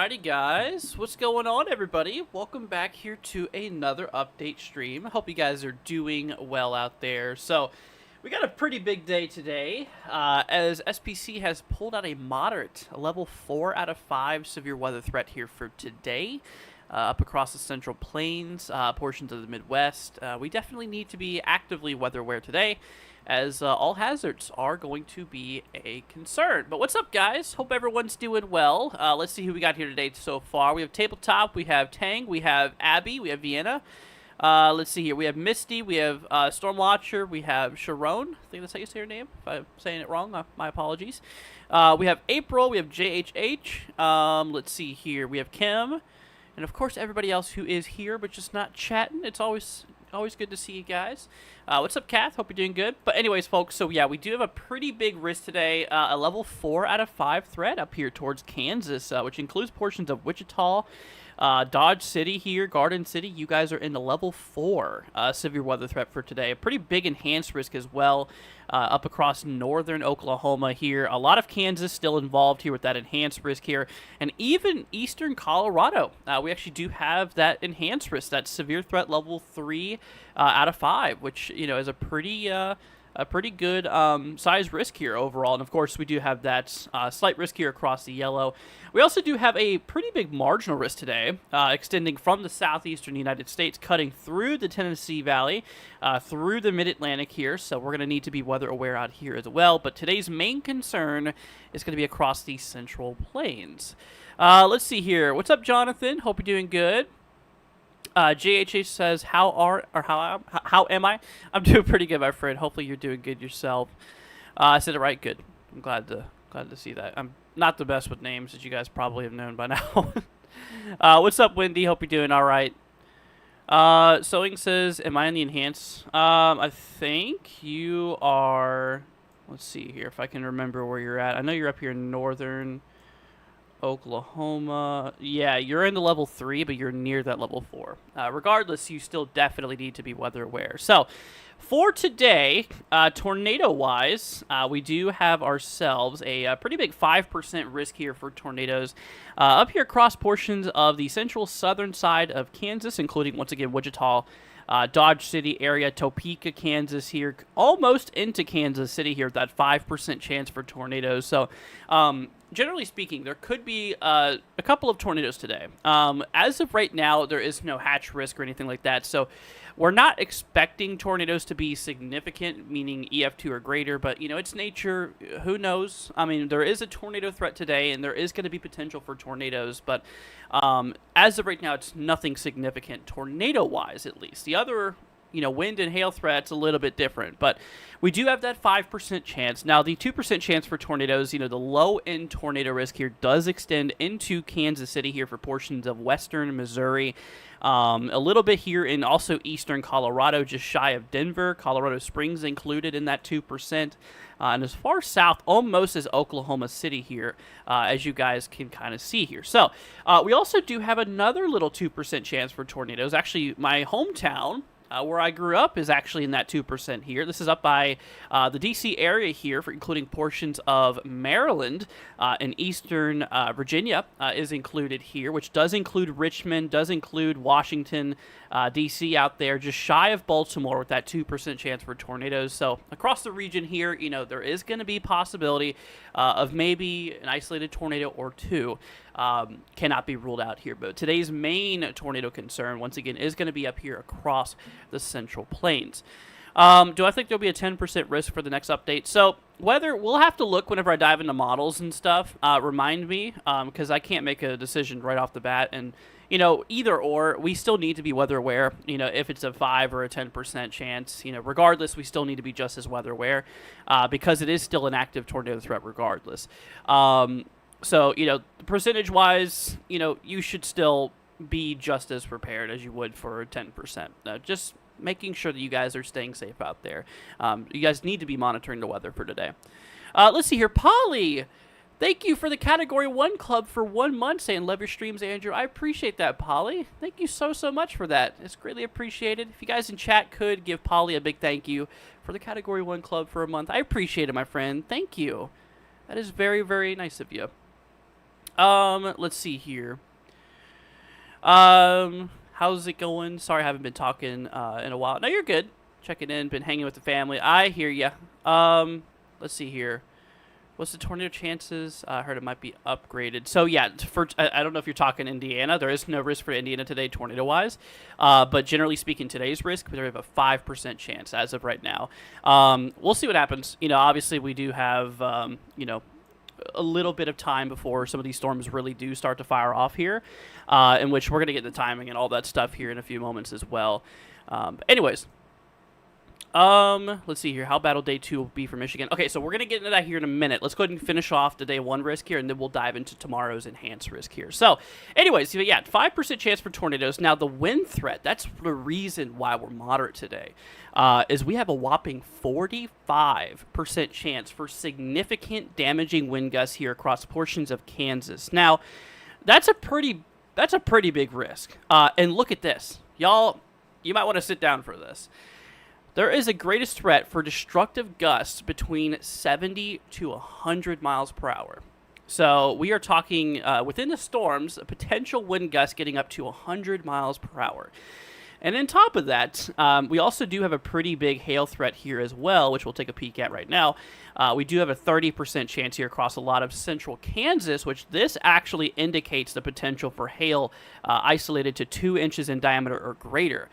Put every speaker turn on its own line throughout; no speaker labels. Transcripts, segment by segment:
Alrighty guys, what's going on everybody? Welcome back here to another update stream. I hope you guys are doing well out there. So, we got a pretty big day today, as SPC has pulled out a moderate, a level 4 out of 5 severe weather threat here for today. Up across the Central Plains, portions of the Midwest. We definitely need to be actively weather aware today, as all hazards are going to be a concern. But what's up, guys? Hope everyone's doing well. Let's see who we got here today so far. We have Tabletop, we have Tang, we have Abby, we have Vienna. Let's see here. We have Misty, we have Stormwatcher, we have Sharon. I think that's how you say her name. If I'm saying it wrong, my apologies. We have April, we have JHH. Let's see here. We have Kim. And of course, everybody else who is here but just not chatting. It's always good to see you guys. What's up, Kath? Hope you're doing good. But anyways, folks, so yeah, we do have a pretty big risk today. A level 4 out of 5 threat up here towards Kansas, which includes portions of Wichita, Dodge City here, Garden City. You guys are in the level 4 severe weather threat for today. A pretty big enhanced risk as well. Up across northern Oklahoma here. A lot of Kansas still involved here with that enhanced risk here. And even eastern Colorado. We actually do have that enhanced risk, that severe threat level 3 out of 5, which, you know, is a pretty good size risk here overall. And of course, we do have that slight risk here across the yellow. We also do have a pretty big marginal risk today, extending from the southeastern United States, cutting through the Tennessee Valley, through the mid-Atlantic here. So we're going to need to be weather aware out here as well. But today's main concern is going to be across the Central Plains. Let's see here. What's up, Jonathan? Hope you're doing good. JHH says, how am I? I'm doing pretty good, my friend. Hopefully you're doing good yourself. I said it right. Good. I'm glad to see that. I'm not the best with names, as you guys probably have known by now. What's up, Wendy? Hope you're doing all right. Sewing says, am I in the enhance? I think you are. Let's see here if I can remember where you're at. I know you're up here in northern Oklahoma. Yeah, you're in the level 3, but you're near that level 4. Regardless, you still definitely need to be weather aware. So, for today, tornado-wise, we do have ourselves a pretty big 5% risk here for tornadoes up here across portions of the central southern side of Kansas, including, once again, Wichita, Dodge City area, Topeka, Kansas here, almost into Kansas City here, that 5% chance for tornadoes. So, generally speaking, there could be a couple of tornadoes today. As of right now, there is no hatch risk or anything like that. So we're not expecting tornadoes to be significant, meaning EF2 or greater. But, you know, it's nature. Who knows? I mean, there is a tornado threat today, and there is going to be potential for tornadoes. But as of right now, it's nothing significant, tornado-wise at least. The other, you know, wind and hail threats a little bit different, but we do have that 5% chance. Now, the 2% chance for tornadoes, you know, the low-end tornado risk here does extend into Kansas City here for portions of western Missouri, a little bit here in also eastern Colorado, just shy of Denver, Colorado Springs included in that 2%, and as far south almost as Oklahoma City here, as you guys can kind of see here. So, we also do have another little 2% chance for tornadoes. Actually, my hometown, where I grew up, is actually in that 2% here. This is up by the D.C. area here, for including portions of Maryland and eastern Virginia is included here, which does include Richmond, does include Washington, D.C. out there, just shy of Baltimore with that 2% chance for tornadoes. So across the region here, you know, there is going to be possibility of maybe an isolated tornado or two. Cannot be ruled out here, but today's main tornado concern, once again, is going to be up here across the Central Plains. Do I think there'll be a 10% risk for the next update? So whether we'll have to look whenever I dive into models and stuff. Remind me, because I can't make a decision right off the bat. And you know, either or, we still need to be weather aware. You know, if it's a 5 or a 10% chance, you know, regardless, we still need to be just as weather aware because it is still an active tornado threat regardless. So, you know, percentage-wise, you know, you should still be just as prepared as you would for 10%. Just making sure that you guys are staying safe out there. You guys need to be monitoring the weather for today. Let's see here. Polly, thank you for the Category 1 Club for 1 month, saying love your streams, Andrew. I appreciate that, Polly. Thank you so much for that. It's greatly appreciated. If you guys in chat could give Polly a big thank you for the Category 1 Club for a month. I appreciate it, my friend. Thank you. That is very, very nice of you. Let's see here. How's it going? Sorry, I haven't been talking in a while. No, you're good. Checking in, been hanging with the family. I hear ya. Let's see here. What's the tornado chances? I heard it might be upgraded. So yeah, I don't know if you're talking Indiana. There is no risk for Indiana today, tornado-wise. But generally speaking, today's risk, we have a 5% chance as of right now. We'll see what happens. Obviously we do have, a little bit of time before some of these storms really do start to fire off here, in which we're going to get the timing and all that stuff here in a few moments as well. Anyways. Let's see here. How battle day 2 will be for Michigan. Okay, so we're going to get into that here in a minute. Let's go ahead and finish off the day 1 risk here, and then we'll dive into tomorrow's enhanced risk here. So, anyways, yeah, 5% chance for tornadoes. Now, the wind threat, that's the reason why we're moderate today, is we have a whopping 45% chance for significant damaging wind gusts here across portions of Kansas. Now, that's a pretty big risk. And look at this. Y'all, you might want to sit down for this. There is a greatest threat for destructive gusts between 70 to 100 miles per hour. So we are talking within the storms, a potential wind gust getting up to 100 miles per hour. And on top of that, we also do have a pretty big hail threat here as well, which we'll take a peek at right now. We do have a 30% chance here across a lot of central Kansas, which this actually indicates the potential for hail isolated to 2 inches in diameter or greater.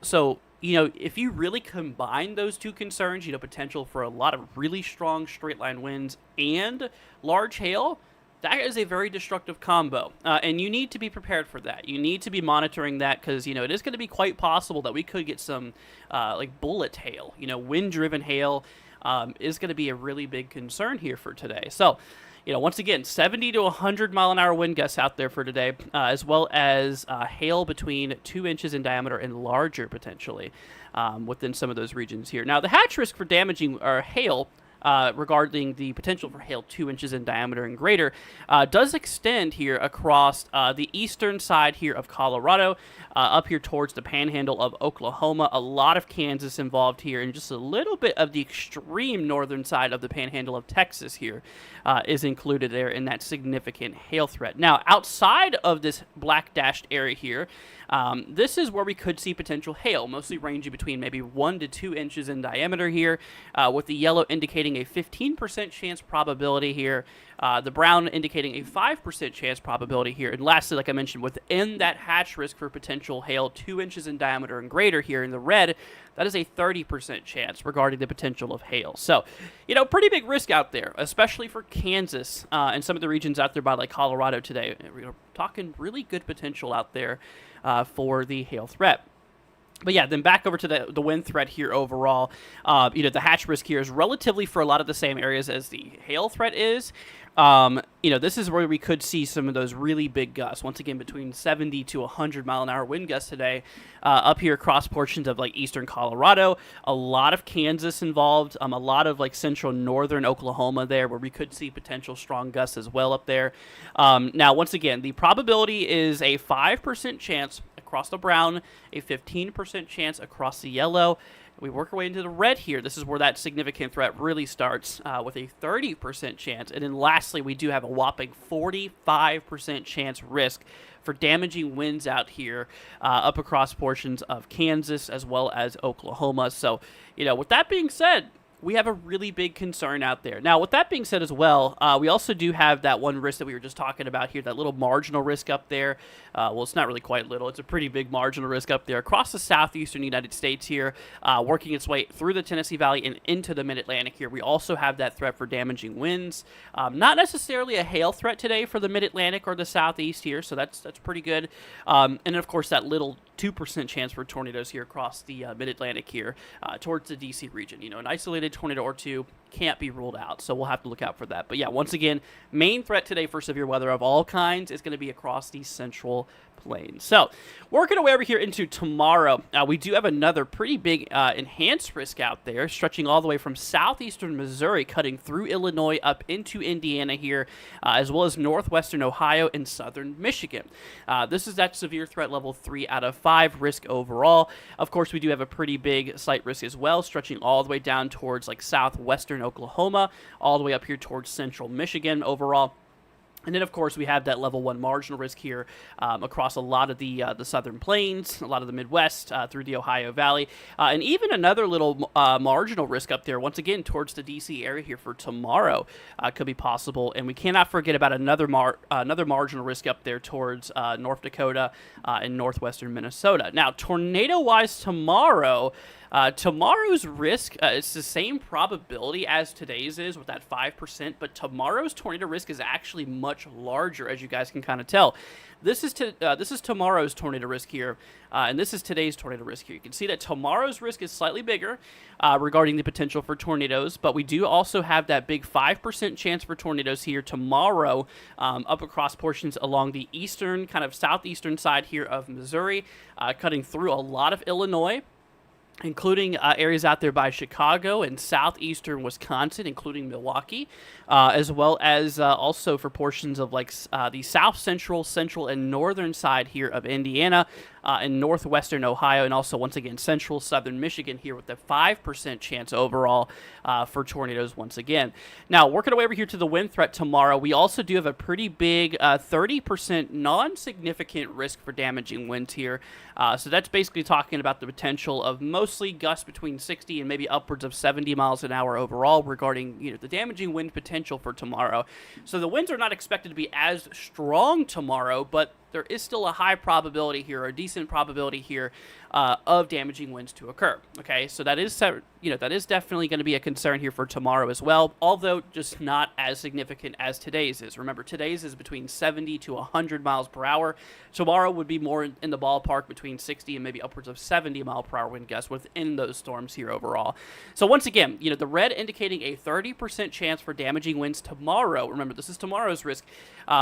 So if you really combine those two concerns, potential for a lot of really strong straight line winds and large hail, that is a very destructive combo. And you need to be prepared for that. You need to be monitoring that because, it is going to be quite possible that we could get some like bullet hail. Wind-driven hail is going to be a really big concern here for today. So, once again, 70 to 100 mile an hour wind gusts out there for today, as well as hail between 2 inches in diameter and larger potentially within some of those regions here. Now, the hatch risk for damaging or hail regarding the potential for hail 2 inches in diameter and greater does extend here across the eastern side here of Colorado, up here towards the panhandle of Oklahoma, a lot of Kansas involved here, and just a little bit of the extreme northern side of the panhandle of Texas here is included there in that significant hail threat. Now, outside of this black dashed area here, this is where we could see potential hail, mostly ranging between maybe 1 to 2 inches in diameter here, with the yellow indicating a 15% chance probability here, the brown indicating a 5% chance probability here, and lastly, like I mentioned, within that hatch risk for potential hail 2 inches in diameter and greater here in the red, that is a 30% chance regarding the potential of hail. So, pretty big risk out there, especially for Kansas and some of the regions out there by like Colorado today. We're talking really good potential out there for the hail threat. But yeah, then back over to the wind threat here overall. The hatch risk here is relatively for a lot of the same areas as the hail threat is. This is where we could see some of those really big gusts. Once again, between 70 to 100 mile an hour wind gusts today, up here across portions of like eastern Colorado, a lot of Kansas involved, a lot of like central northern Oklahoma there, where we could see potential strong gusts as well up there. Now, once again, the probability is a 5% chance across the brown, a 15% chance across the yellow. We work our way into the red here. This is where that significant threat really starts with a 30% chance. And then lastly, we do have a whopping 45% chance risk for damaging winds out here up across portions of Kansas as well as Oklahoma. So, with that being said, we have a really big concern out there. Now, with that being said as well, we also do have that one risk that we were just talking about here, that little marginal risk up there. Well, it's not really quite little. It's a pretty big marginal risk up there across the southeastern United States here, working its way through the Tennessee Valley and into the Mid-Atlantic here. We also have that threat for damaging winds. Not necessarily a hail threat today for the Mid-Atlantic or the southeast here, so that's pretty good. And then, of course, that little 2% chance for tornadoes here across the Mid-Atlantic here towards the D.C. region. An isolated tornado or two can't be ruled out, so we'll have to look out for that. But yeah, once again, main threat today for severe weather of all kinds is going to be across the central plains. So working our way over here into tomorrow, we do have another pretty big enhanced risk out there, stretching all the way from southeastern Missouri, cutting through Illinois up into Indiana here, as well as northwestern Ohio and southern Michigan. This is that severe threat level 3 out of 5 risk overall. Of course, we do have a pretty big slight risk as well, stretching all the way down towards like southwestern Oklahoma, all the way up here towards central Michigan overall. And then, of course, we have that level 1 marginal risk here across a lot of the southern plains, a lot of the Midwest, through the Ohio Valley, and even another little marginal risk up there, once again, towards the D.C. area here for tomorrow could be possible. And we cannot forget about another marginal risk up there towards North Dakota and northwestern Minnesota. Now, tornado-wise tomorrow, tomorrow's risk, it's the same probability as today's is with that 5%, but tomorrow's tornado risk is actually much larger, as you guys can kind of tell. This is tomorrow's tornado risk here, and this is today's tornado risk here. You can see that tomorrow's risk is slightly bigger regarding the potential for tornadoes, but we do also have that big 5% chance for tornadoes here tomorrow up across portions along the eastern, kind of southeastern side here of Missouri, cutting through a lot of Illinois, including areas out there by Chicago and southeastern Wisconsin, including Milwaukee, as well as also for portions of like the south central, and northern side here of Indiana, and northwestern Ohio, and also, once again, central southern Michigan here with the 5% chance overall for tornadoes once again. Now, working our way over here to the wind threat tomorrow, we also do have a pretty big 30% non-significant risk for damaging winds here. So that's basically talking about the potential of mostly gusts between 60 and maybe upwards of 70 miles an hour overall regarding the damaging wind potential for tomorrow. So the winds are not expected to be as strong tomorrow, but there is still a high probability here, or a decent probability here, of damaging winds to occur. Okay, so that is definitely going to be a concern here for tomorrow as well, although just not as significant as today's is. Remember, today's is between 70 to 100 miles per hour. Tomorrow would be more in the ballpark between 60 and maybe upwards of 70 mile per hour wind gusts within those storms here overall. So once again, the red indicating a 30% chance for damaging winds tomorrow. Remember, this is tomorrow's risk.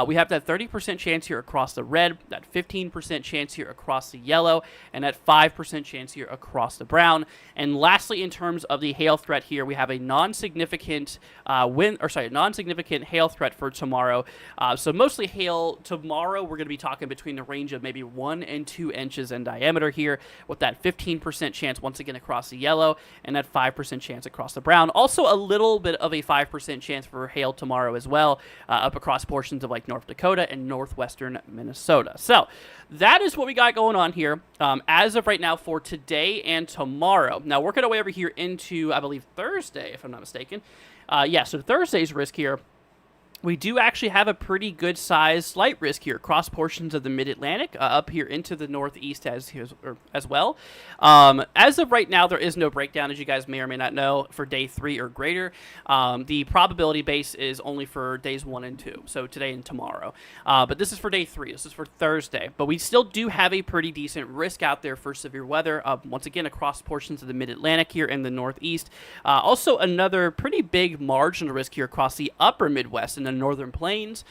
We have that 30% chance here across the red, that 15% chance here across the yellow, and that 5% chance here across the brown. And lastly, in terms of the hail threat here, we have a non-significant non-significant hail threat for tomorrow. So mostly hail tomorrow. We're going to be talking between the range of maybe 1 and 2 inches in diameter here, with that 15% chance once again across the yellow, and that 5% chance across the brown. Also, a little bit of a 5% chance for hail tomorrow as well, up across portions of like North Dakota and northwestern Minnesota. So that is what we got going on here as of right now for today and tomorrow. Now, working our way over here into, I believe, Thursday, if I'm not mistaken. So Thursday's risk here, we do actually have a pretty good size slight risk here across portions of the mid-Atlantic, up here into the northeast as well. As of right now, there is no breakdown, as you guys may or may not know, for day 3 or greater. The probability base is only for days 1 and 2, so today and tomorrow. But this is for day 3. This is for Thursday. But we still do have a pretty decent risk out there for severe weather, once again, across portions of the mid-Atlantic here in the northeast. Also, another pretty big marginal risk here across the upper Midwest and the northern plains,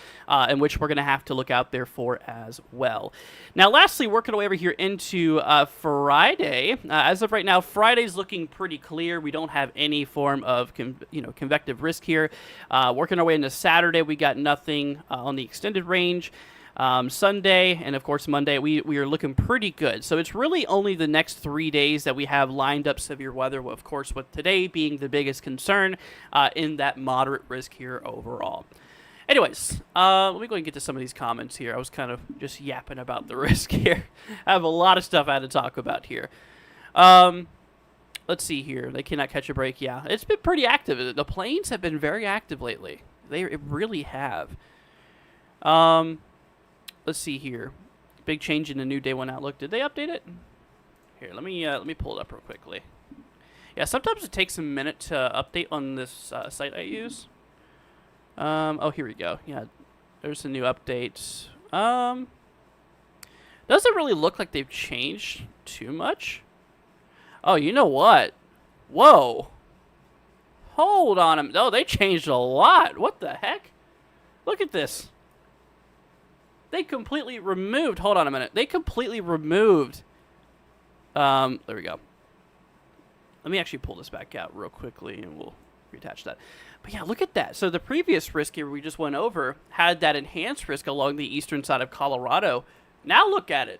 in which we're going to have to look out there for as well. Now, lastly, working our way over here into Friday. As of right now, Friday's looking pretty clear. We don't have any form of convective risk here. Working our way into Saturday, we got nothing on the extended range. Sunday and of course Monday, we are looking pretty good. So it's really only the next 3 days that we have lined up severe weather, of course, with today being the biggest concern in that moderate risk here overall. Anyways, let me go and get to some of these comments here. I was kind of just yapping about the risk here. I have a lot of stuff I had to talk about here. Let's see here. They cannot catch a break. Yeah, it's been pretty active. The planes have been very active lately. They really have. Let's see here. Big change in the new day 1 outlook. Did they update it? Here, let me pull it up real quickly. Yeah, sometimes it takes a minute to update on this site I use. Oh, here we go. Yeah, there's a new update. Doesn't really look like they've changed too much. Oh, you know what? Whoa. Hold on. Oh, they changed a lot. What the heck? Look at this. They completely removed. Hold on a minute. They completely removed. There we go. Let me actually pull this back out real quickly, and we'll reattach that. But yeah, look at that. So the previous risk here we just went over had that enhanced risk along the eastern side of Colorado. Now look at it.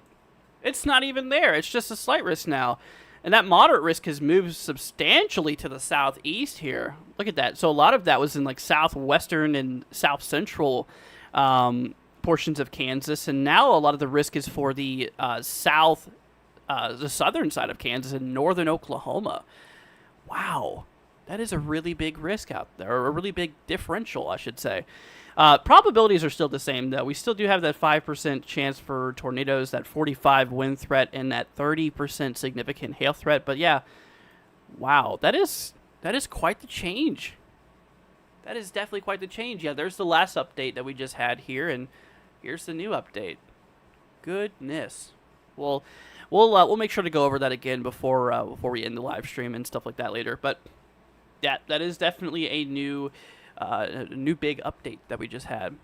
It's not even there. It's just a slight risk now. And that moderate risk has moved substantially to the southeast here. Look at that. So a lot of that was in like southwestern and south central portions of Kansas, and now a lot of the risk is for the the southern side of Kansas and northern Oklahoma. Wow, that is a really big risk out there, or a really big differential, I should say. Probabilities are still the same, though. We still do have that 5% chance for tornadoes, that 45 wind threat, and that 30% significant hail threat. But yeah, wow, that is quite the change. That is definitely quite the change. Yeah, there's the last update that we just had here, and here's the new update. Goodness. We'll make sure to go over that again before we end the live stream and stuff like that later. But yeah, that is definitely a new big update that we just had.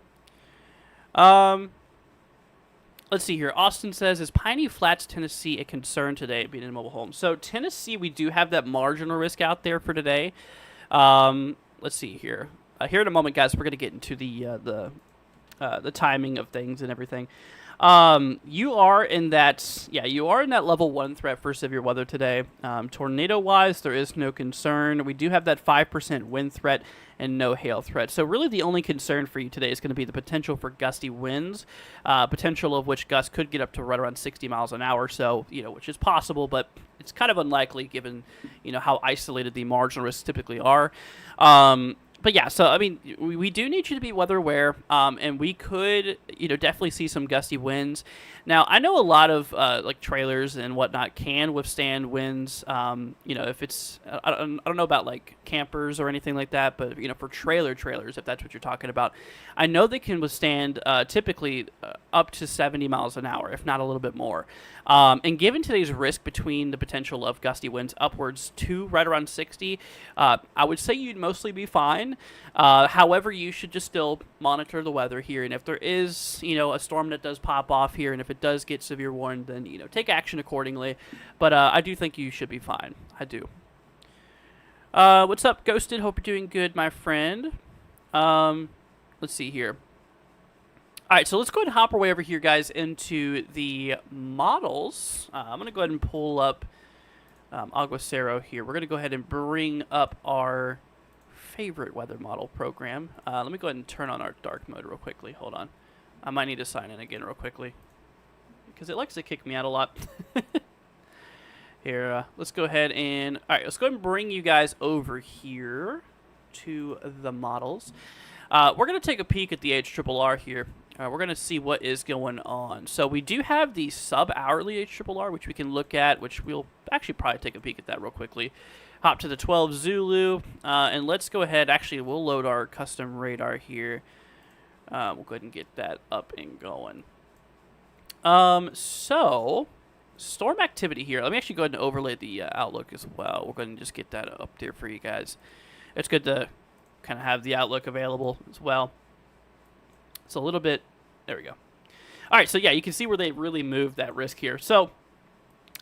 Let's see here. Austin says, is Piney Flats, Tennessee a concern today being in a mobile home? So Tennessee, we do have that marginal risk out there for today. Let's see here. Here in a moment, guys, we're going to get into the timing of things and everything. You are in that level 1 threat for severe weather today. Tornado-wise, there is no concern. We do have that 5% wind threat and no hail threat. So really the only concern for you today is going to be the potential for gusty winds, potential of which gusts could get up to right around 60 miles an hour. So, which is possible, but it's kind of unlikely given, how isolated the marginal risks typically are. But yeah, so I mean, we do need you to be weather aware, and we could, definitely see some gusty winds. Now, I know a lot of like trailers and whatnot can withstand winds. If it's, I don't know about like campers or anything like that, but for trailers, if that's what you're talking about, I know they can withstand typically up to 70 miles an hour, if not a little bit more. And given today's risk between the potential of gusty winds upwards to right around 60, I would say you'd mostly be fine. However, you should just still monitor the weather here, and if there is, a storm that does pop off here, and if it does get severe warned, then, take action accordingly. But I do think you should be fine. I do. What's up, Ghosted? Hope you're doing good, my friend. Let's see here. All right, so let's go ahead and hop our way over here, guys, into the models. I'm going to go ahead and pull up Aguacero here. We're going to go ahead and bring up our favorite weather model program. Let me go ahead and turn on our dark mode real quickly. Hold on. I might need to sign in again real quickly because it likes to kick me out a lot. Here, let's go ahead and... All right, let's go ahead and bring you guys over here to the models. We're going to take a peek at the HRRR here. We're going to see what is going on. So we do have the sub-hourly HRRR, which we can look at, which we'll actually probably take a peek at that real quickly. Hop to the 12 Zulu, and let's go ahead. Actually, we'll load our custom radar here. We'll go ahead and get that up and going. So, storm activity here. Let me actually go ahead and overlay the outlook as well. We'll go ahead and just get that up there for you guys. It's good to kind of have the outlook available as well. It's a little bit... There we go. All right, so yeah, you can see where they really moved that risk here. So,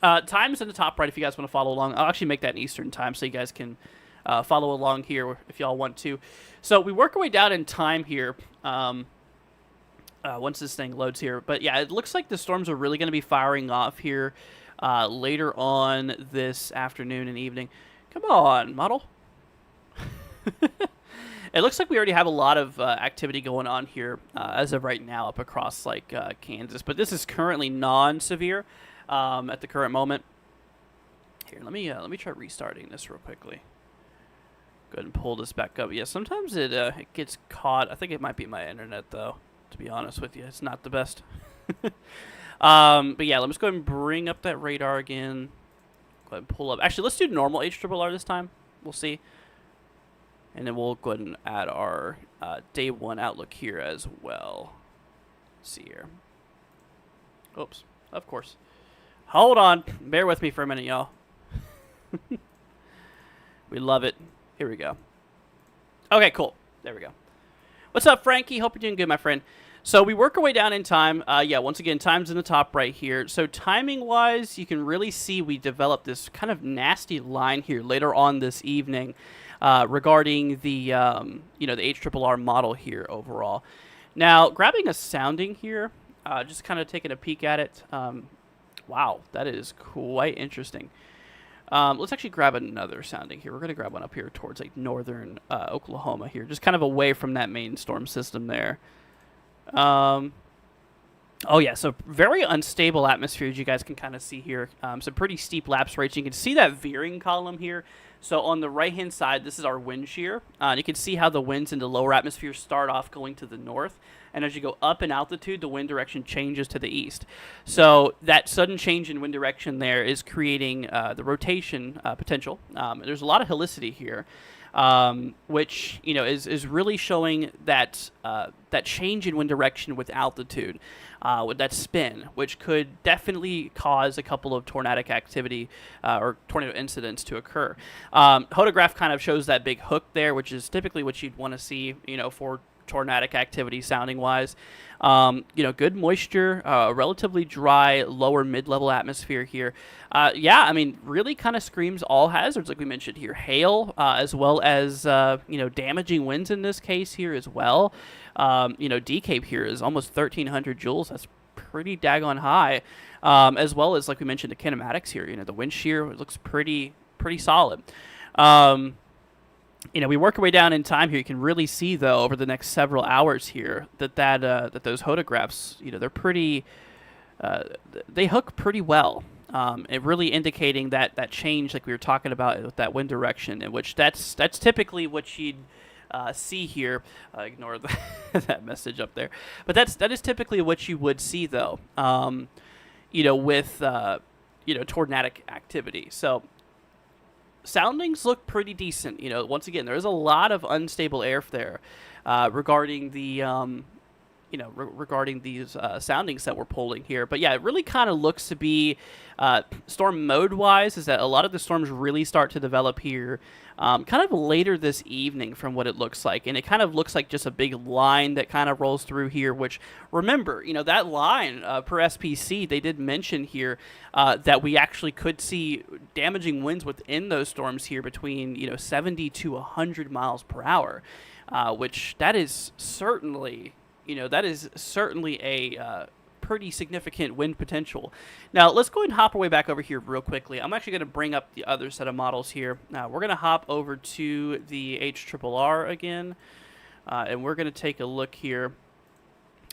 time's in the top right if you guys want to follow along. I'll actually make that in Eastern time so you guys can follow along here if y'all want to. So we work our way down in time here once this thing loads here. But yeah, it looks like the storms are really going to be firing off here later on this afternoon and evening. Come on, model. It looks like we already have a lot of activity going on here as of right now up across like Kansas. But this is currently non-severe at the current moment. Here, let me try restarting this real quickly. Go ahead and pull this back up. Yeah, sometimes it gets caught. I think it might be my internet though. To be honest with you, it's not the best. But yeah, let's go ahead and bring up that radar again. Go ahead and pull up. Actually, let's do normal HRRR this time. We'll see. And then we'll go ahead and add our day 1 outlook here as well. Let's see here. Oops, of course. Hold on. Bear with me for a minute, y'all. We love it. Here we go. Okay, cool. There we go. What's up, Frankie? Hope you're doing good, my friend. So we work our way down in time. Yeah, once again, time's in the top right here. So timing-wise, you can really see we developed this kind of nasty line here later on this evening. Regarding the, the HRRR model here overall. Now, grabbing a sounding here, just kind of taking a peek at it. Wow, that is quite interesting. Let's actually grab another sounding here. We're going to grab one up here towards like northern Oklahoma here, just kind of away from that main storm system there. Um, Oh yeah, so very unstable atmosphere as you guys can kind of see here. Some pretty steep lapse rates. You can see that veering column here. So on the right hand side, this is our wind shear. And you can see how the winds in the lower atmosphere start off going to the north. And as you go up in altitude, the wind direction changes to the east. So that sudden change in wind direction there is creating the rotation potential. There's a lot of helicity here. Which is really showing that that change in wind direction with altitude, with that spin, which could definitely cause a couple of tornadic activity or tornado incidents to occur. Photograph kind of shows that big hook there, which is typically what you'd want to see, for tornadic activity sounding wise. Good moisture, relatively dry, lower mid-level atmosphere here. Really kind of screams all hazards, like we mentioned here. Hail, as well as, damaging winds in this case here as well. DCAPE here is almost 1,300 joules. That's pretty daggone high. As well as, like we mentioned, the kinematics here. The wind shear looks pretty solid. We work our way down in time here. You can really see, though, over the next several hours here that those photographs, they're pretty, they hook pretty well. It really indicating that change, like we were talking about with that wind direction, in which that's typically what you'd see here. Ignore that message up there, but that is typically what you would see, though. With tornadic activity. So soundings look pretty decent. Once again, there is a lot of unstable air there regarding the regarding these soundings that we're pulling here. But yeah, it really kind of looks to be storm mode wise is that a lot of the storms really start to develop here kind of later this evening from what it looks like. And it kind of looks like just a big line that kind of rolls through here, which remember, that line per SPC, they did mention here that we actually could see damaging winds within those storms here between 70 to 100 miles per hour, which that is certainly a pretty significant wind potential. Now, let's go ahead and hop our way back over here real quickly. I'm actually going to bring up the other set of models here. Now, we're going to hop over to the HRRR again, and we're going to take a look here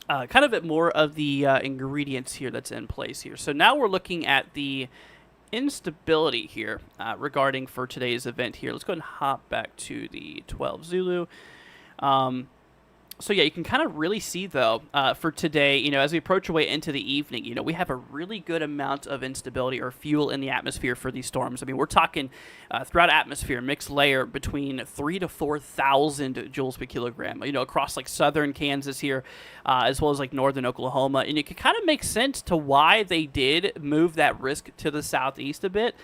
kind of at more of the ingredients here that's in place here. So now we're looking at the instability here regarding for today's event here. Let's go ahead and hop back to the 12 Zulu. So yeah, you can kind of really see, though, for today, as we approach our way into the evening, we have a really good amount of instability or fuel in the atmosphere for these storms. I mean, we're talking throughout atmosphere, mixed layer between 3,000 to 4,000 joules per kilogram, across like southern Kansas here, as well as like northern Oklahoma. And it could kind of make sense to why they did move that risk to the southeast a bit,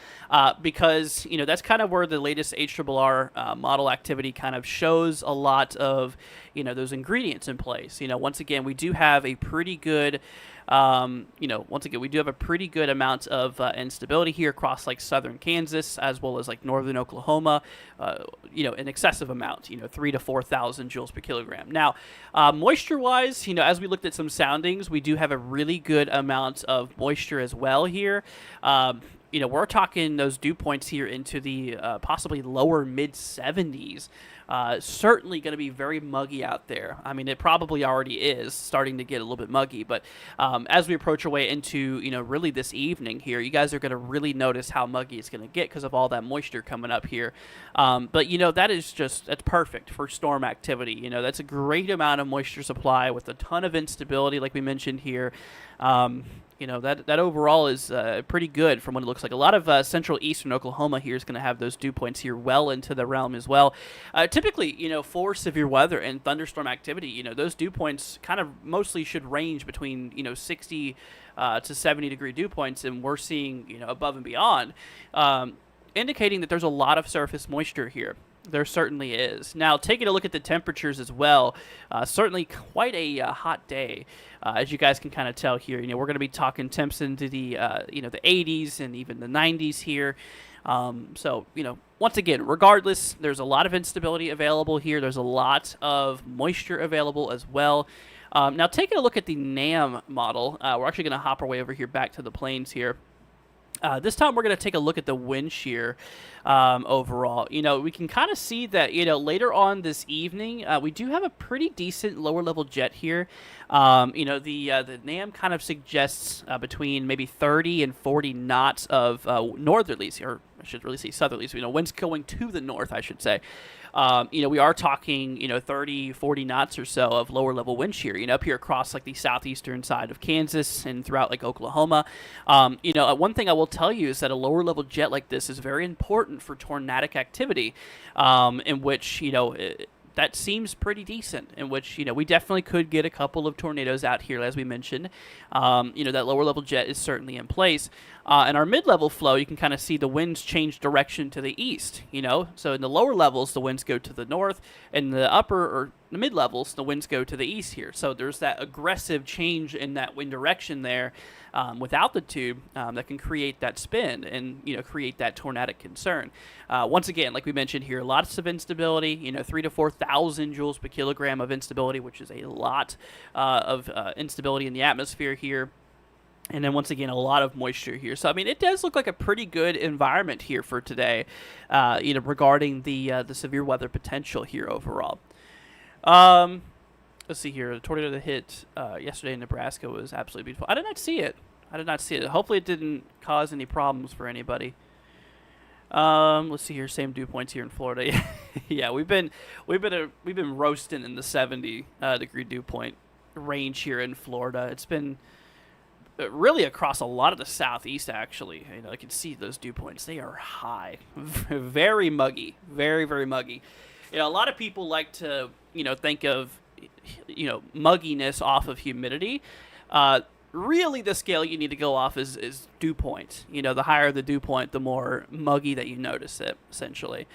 because, that's kind of where the latest HRRR model activity kind of shows a lot of, those ingredients in place. Once again, we do have a pretty good, we do have a pretty good amount of instability here across like southern Kansas as well as like northern Oklahoma, an excessive amount, 3,000 to 4,000 joules per kilogram. Now, moisture-wise, as we looked at some soundings, we do have a really good amount of moisture as well here. We're talking those dew points here into the possibly lower mid-70s. Certainly going to be very muggy out there. I mean, it probably already is starting to get a little bit muggy, but as we approach our way into, really this evening here, you guys are going to really notice how muggy it's going to get because of all that moisture coming up here. But, that's perfect for storm activity. That's a great amount of moisture supply with a ton of instability, like we mentioned here. That overall is pretty good from what it looks like. A lot of central eastern Oklahoma here is going to have those dew points here well into the realm as well. Typically, for severe weather and thunderstorm activity, those dew points kind of mostly should range between, 60 to 70 degree dew points, and we're seeing, above and beyond, indicating that there's a lot of surface moisture here. There certainly is. Now, taking a look at the temperatures as well, certainly quite a hot day, as you guys can kind of tell here. We're going to be talking temps into the, the 80s and even the 90s here. Once again, regardless, there's a lot of instability available here. There's a lot of moisture available as well. Now, taking a look at the NAM model, we're actually going to hop our way over here back to the plains here. This time we're going to take a look at the wind shear overall. We can kind of see that, later on this evening, we do have a pretty decent lower level jet here. The NAM kind of suggests between maybe 30 and 40 knots of northerlies, or I should really say southerlies, winds going to the north, I should say. We are talking, 30, 40 knots or so of lower level wind shear, up here across like the southeastern side of Kansas and throughout like Oklahoma. One thing I will tell you is that a lower level jet like this is very important for tornadic activity, in which, that seems pretty decent, in which, we definitely could get a couple of tornadoes out here, as we mentioned. That lower level jet is certainly in place. In our mid-level flow, you can kind of see the winds change direction to the east, So in the lower levels, the winds go to the north. In the upper or the mid-levels, the winds go to the east here. So there's that aggressive change in that wind direction there with altitude that can create that spin and, create that tornadic concern. Once again, like we mentioned here, lots of instability, 3,000 to 4,000 joules per kilogram of instability, which is a lot of instability in the atmosphere here. And then once again, a lot of moisture here. So, it does look like a pretty good environment here for today, regarding the severe weather potential here overall. Let's see here. The tornado that hit yesterday in Nebraska was absolutely beautiful. I did not see it. Hopefully it didn't cause any problems for anybody. Let's see here. Same dew points here in Florida. Yeah, we've been roasting in the 70 degree dew point range here in Florida. It's been really across a lot of the southeast, actually. I can see those dew points. They are high. Very muggy. Very, very muggy. A lot of people like to, think of, mugginess off of humidity. Really, the scale you need to go off is dew point. The higher the dew point, the more muggy that you notice it, essentially.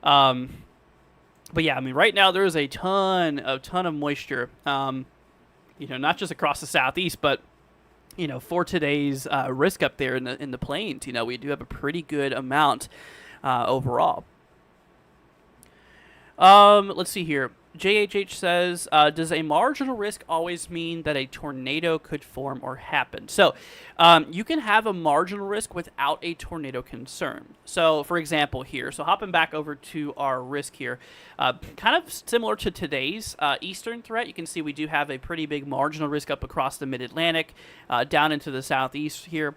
But yeah, right now there is a ton of moisture, not just across the southeast, but for today's risk up there in the plains, we do have a pretty good amount overall. Let's see here. JHH says, does a marginal risk always mean that a tornado could form or happen? So you can have a marginal risk without a tornado concern. So, for example, here, hopping back over to our risk here, kind of similar to today's eastern threat, you can see we do have a pretty big marginal risk up across the mid-Atlantic, down into the southeast here.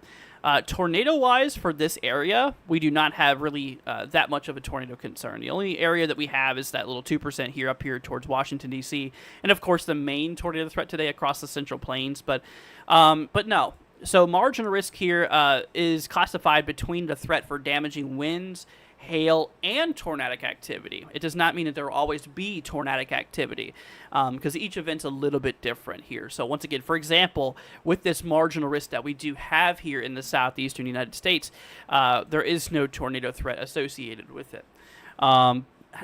Tornado-wise, for this area, we do not have really that much of a tornado concern. The only area that we have is that little 2% here up here towards Washington, D.C., and of course the main tornado threat today across the Central Plains. But no. So marginal risk here is classified between the threat for damaging winds, hail, and tornadic activity. It does not mean that there will always be tornadic activity, because each event's a little bit different here. So once again, for example, with this marginal risk that we do have here in the southeastern United States, there is no tornado threat associated with it.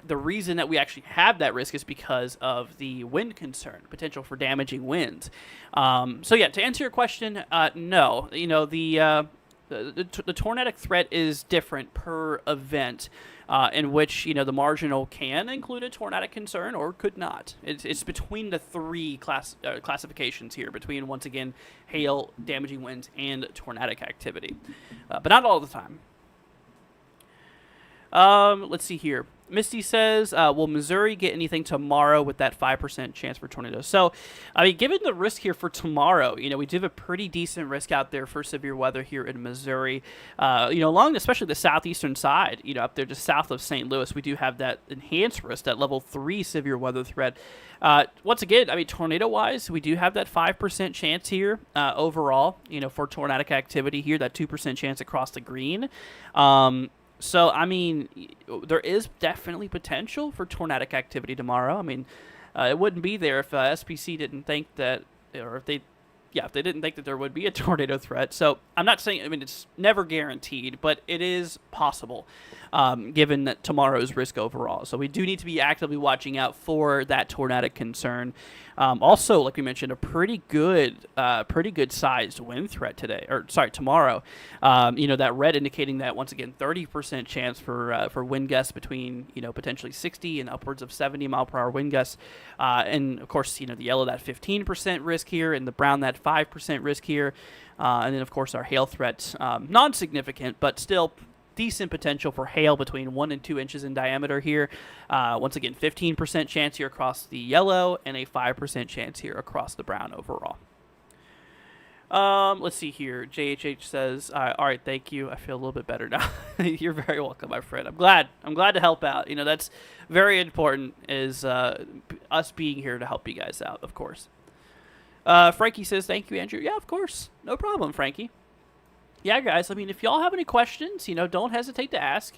The reason that we actually have that risk is because of the wind concern, potential for damaging winds. So yeah, to answer your question, no. The tornadic threat is different per event, in which the marginal can include a tornadic concern or could not. It's between the three classifications here, between, once again, hail, damaging winds, and tornadic activity, but not all the time. Let's see here. Misty says, will Missouri get anything tomorrow with that 5% chance for tornadoes? So, given the risk here for tomorrow, we do have a pretty decent risk out there for severe weather here in Missouri. Along especially the southeastern side, up there just south of St. Louis, we do have that enhanced risk, that level 3 severe weather threat. Once again, tornado-wise, we do have that 5% chance here overall, for tornadic activity here, that 2% chance across the green. So, there is definitely potential for tornadic activity tomorrow. It wouldn't be there if SPC didn't think that, or if they didn't think that there would be a tornado threat. So, I'm not saying, it's never guaranteed, but it is possible, given that tomorrow's risk overall. So, we do need to be actively watching out for that tornadic concern. Also, like we mentioned, a pretty good sized wind threat tomorrow. That red indicating that, once again, 30% chance for wind gusts between, potentially 60 and upwards of 70 mile per hour wind gusts. And of course, the yellow, that 15% risk here, and the brown, that 5% risk here. And then, of course, our hail threat, non-significant, but still decent potential for hail between 1 and 2 inches in diameter here. Once again, 15% chance here across the yellow and a 5% chance here across the brown overall. Let's see here. JHH says, all right, thank you. I feel a little bit better now. You're very welcome, my friend. I'm glad to help out. That's very important, is us being here to help you guys out, of course. Frankie says, thank you, Andrew. Yeah, of course. No problem, Frankie. Yeah, guys, I mean, if y'all have any questions, don't hesitate to ask.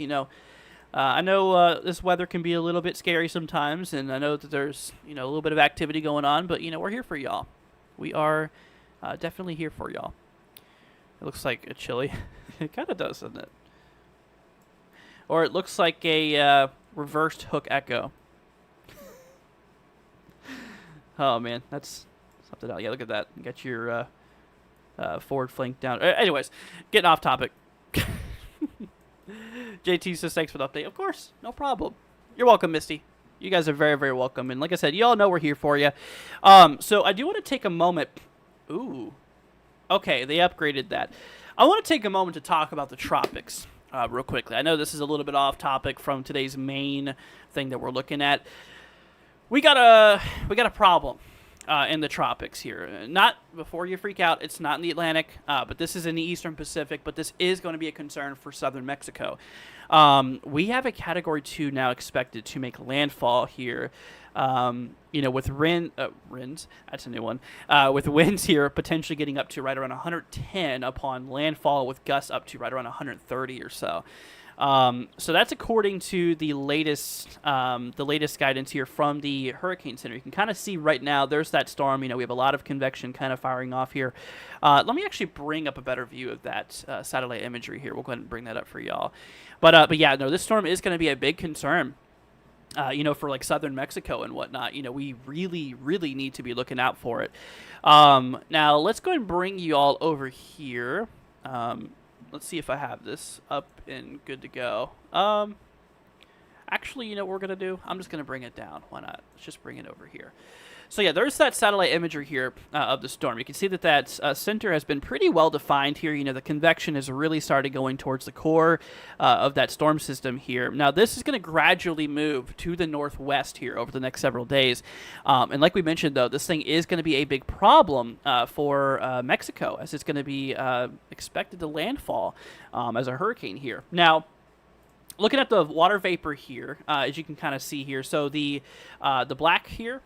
I know this weather can be a little bit scary sometimes, and I know that there's, a little bit of activity going on, but, we're here for y'all. We are definitely here for y'all. It looks like a chili. It kind of does, doesn't it? Or it looks like a reversed hook echo. Oh, man, that's something else. Yeah, look at that. You got your forward flank down. Anyways, getting off topic. JT says, thanks for the update. Of course, no problem. You're welcome, Misty. You guys are very, very welcome. And like I said, you all know we're here for you. So I do want to take a moment. Ooh. Okay, they upgraded that. I want to take a moment to talk about the tropics real quickly. I know this is a little bit off topic from today's main thing that we're looking at. We got a problem in the tropics here. Not, before you freak out, it's not in the Atlantic, but this is in the Eastern Pacific, but this is going to be a concern for southern Mexico. We have a Category 2 now expected to make landfall here, with winds, that's a new one, with winds here potentially getting up to right around 110 upon landfall, with gusts up to right around 130 or so. So that's according to the latest guidance here from the Hurricane Center. You can kind of see right now there's that storm. We have a lot of convection kind of firing off here. Let me actually bring up a better view of that satellite imagery here. We'll go ahead and bring that up for y'all. But yeah, no, this storm is going to be a big concern. For like southern Mexico and whatnot. We really, really need to be looking out for it. Now let's go ahead and bring you all over here. Let's see if I have this up and good to go. Actually, what we're going to do? I'm just going to bring it down. Why not? Let's just bring it over here. So yeah, there's that satellite imagery here of the storm. You can see that center has been pretty well defined here. The convection has really started going towards the core of that storm system here. Now, this is going to gradually move to the northwest here over the next several days. And like we mentioned, though, this thing is going to be a big problem for Mexico, as it's going to be expected to landfall as a hurricane here. Now, looking at the water vapor here, as you can kind of see here, so the black here,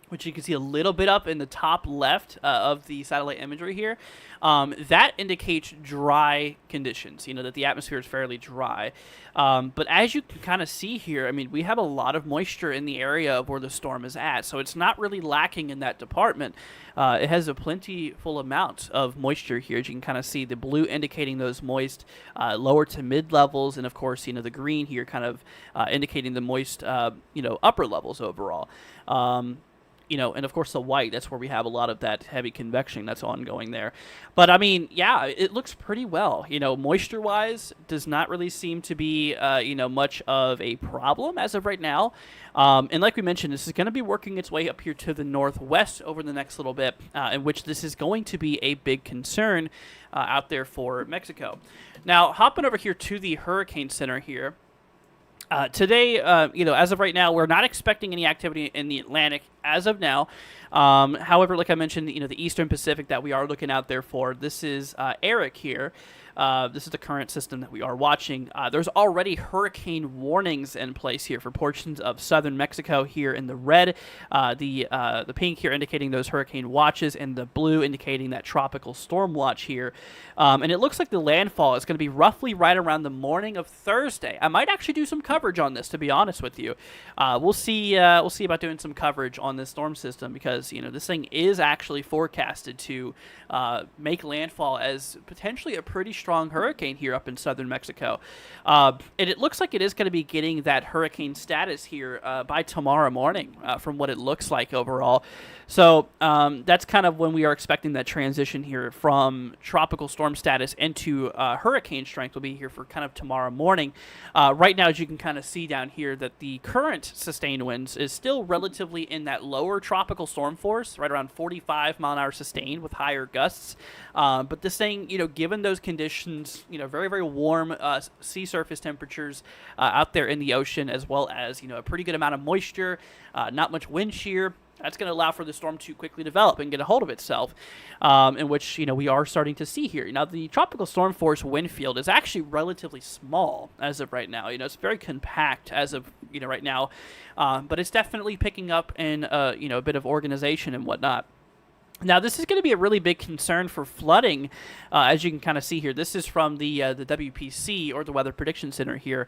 which you can see a little bit up in the top left of the satellite imagery here, that indicates dry conditions, that the atmosphere is fairly dry. But as you can kind of see here, I mean, we have a lot of moisture in the area of where the storm is at, so it's not really lacking in that department. It has a plentiful amount of moisture here, as you can kind of see the blue indicating those moist lower to mid levels, and of course, the green here kind of indicating the moist, upper levels overall. And of course the white, that's where we have a lot of that heavy convection that's ongoing there. But I mean, yeah, it looks pretty well. Moisture-wise, does not really seem to be, much of a problem as of right now. And like we mentioned, this is going to be working its way up here to the northwest over the next little bit, in which this is going to be a big concern out there for Mexico. Now, hopping over here to the Hurricane Center here. Today, as of right now, we're not expecting any activity in the Atlantic as of now. However, like I mentioned, the Eastern Pacific that we are looking out there for, this is Eric here. This is the current system that we are watching. There's already hurricane warnings in place here for portions of southern Mexico here in the red, the pink here indicating those hurricane watches, and the blue indicating that tropical storm watch here. And it looks like the landfall is going to be roughly right around the morning of Thursday. I might actually do some coverage on this, to be honest with you. We'll see about doing some coverage on this storm system, because this thing is actually forecasted to make landfall as potentially a pretty strong hurricane here up in southern Mexico. And it looks like it is going to be getting that hurricane status here by tomorrow morning, from what it looks like overall. So that's kind of when we are expecting that transition here from tropical storm status into hurricane strength will be here for kind of tomorrow morning. Right now, as you can kind of see down here, that the current sustained winds is still relatively in that lower tropical storm force, right around 45 mile an hour sustained with higher gusts. But this thing, given those conditions, very, very warm sea surface temperatures out there in the ocean, as well as, a pretty good amount of moisture, not much wind shear, that's going to allow for the storm to quickly develop and get a hold of itself, in which, we are starting to see here. Now, the tropical storm force wind field is actually relatively small as of right now. It's very compact as of, right now, but it's definitely picking up in, a bit of organization and whatnot. Now, this is going to be a really big concern for flooding, as you can kind of see here. This is from the WPC, or the Weather Prediction Center here.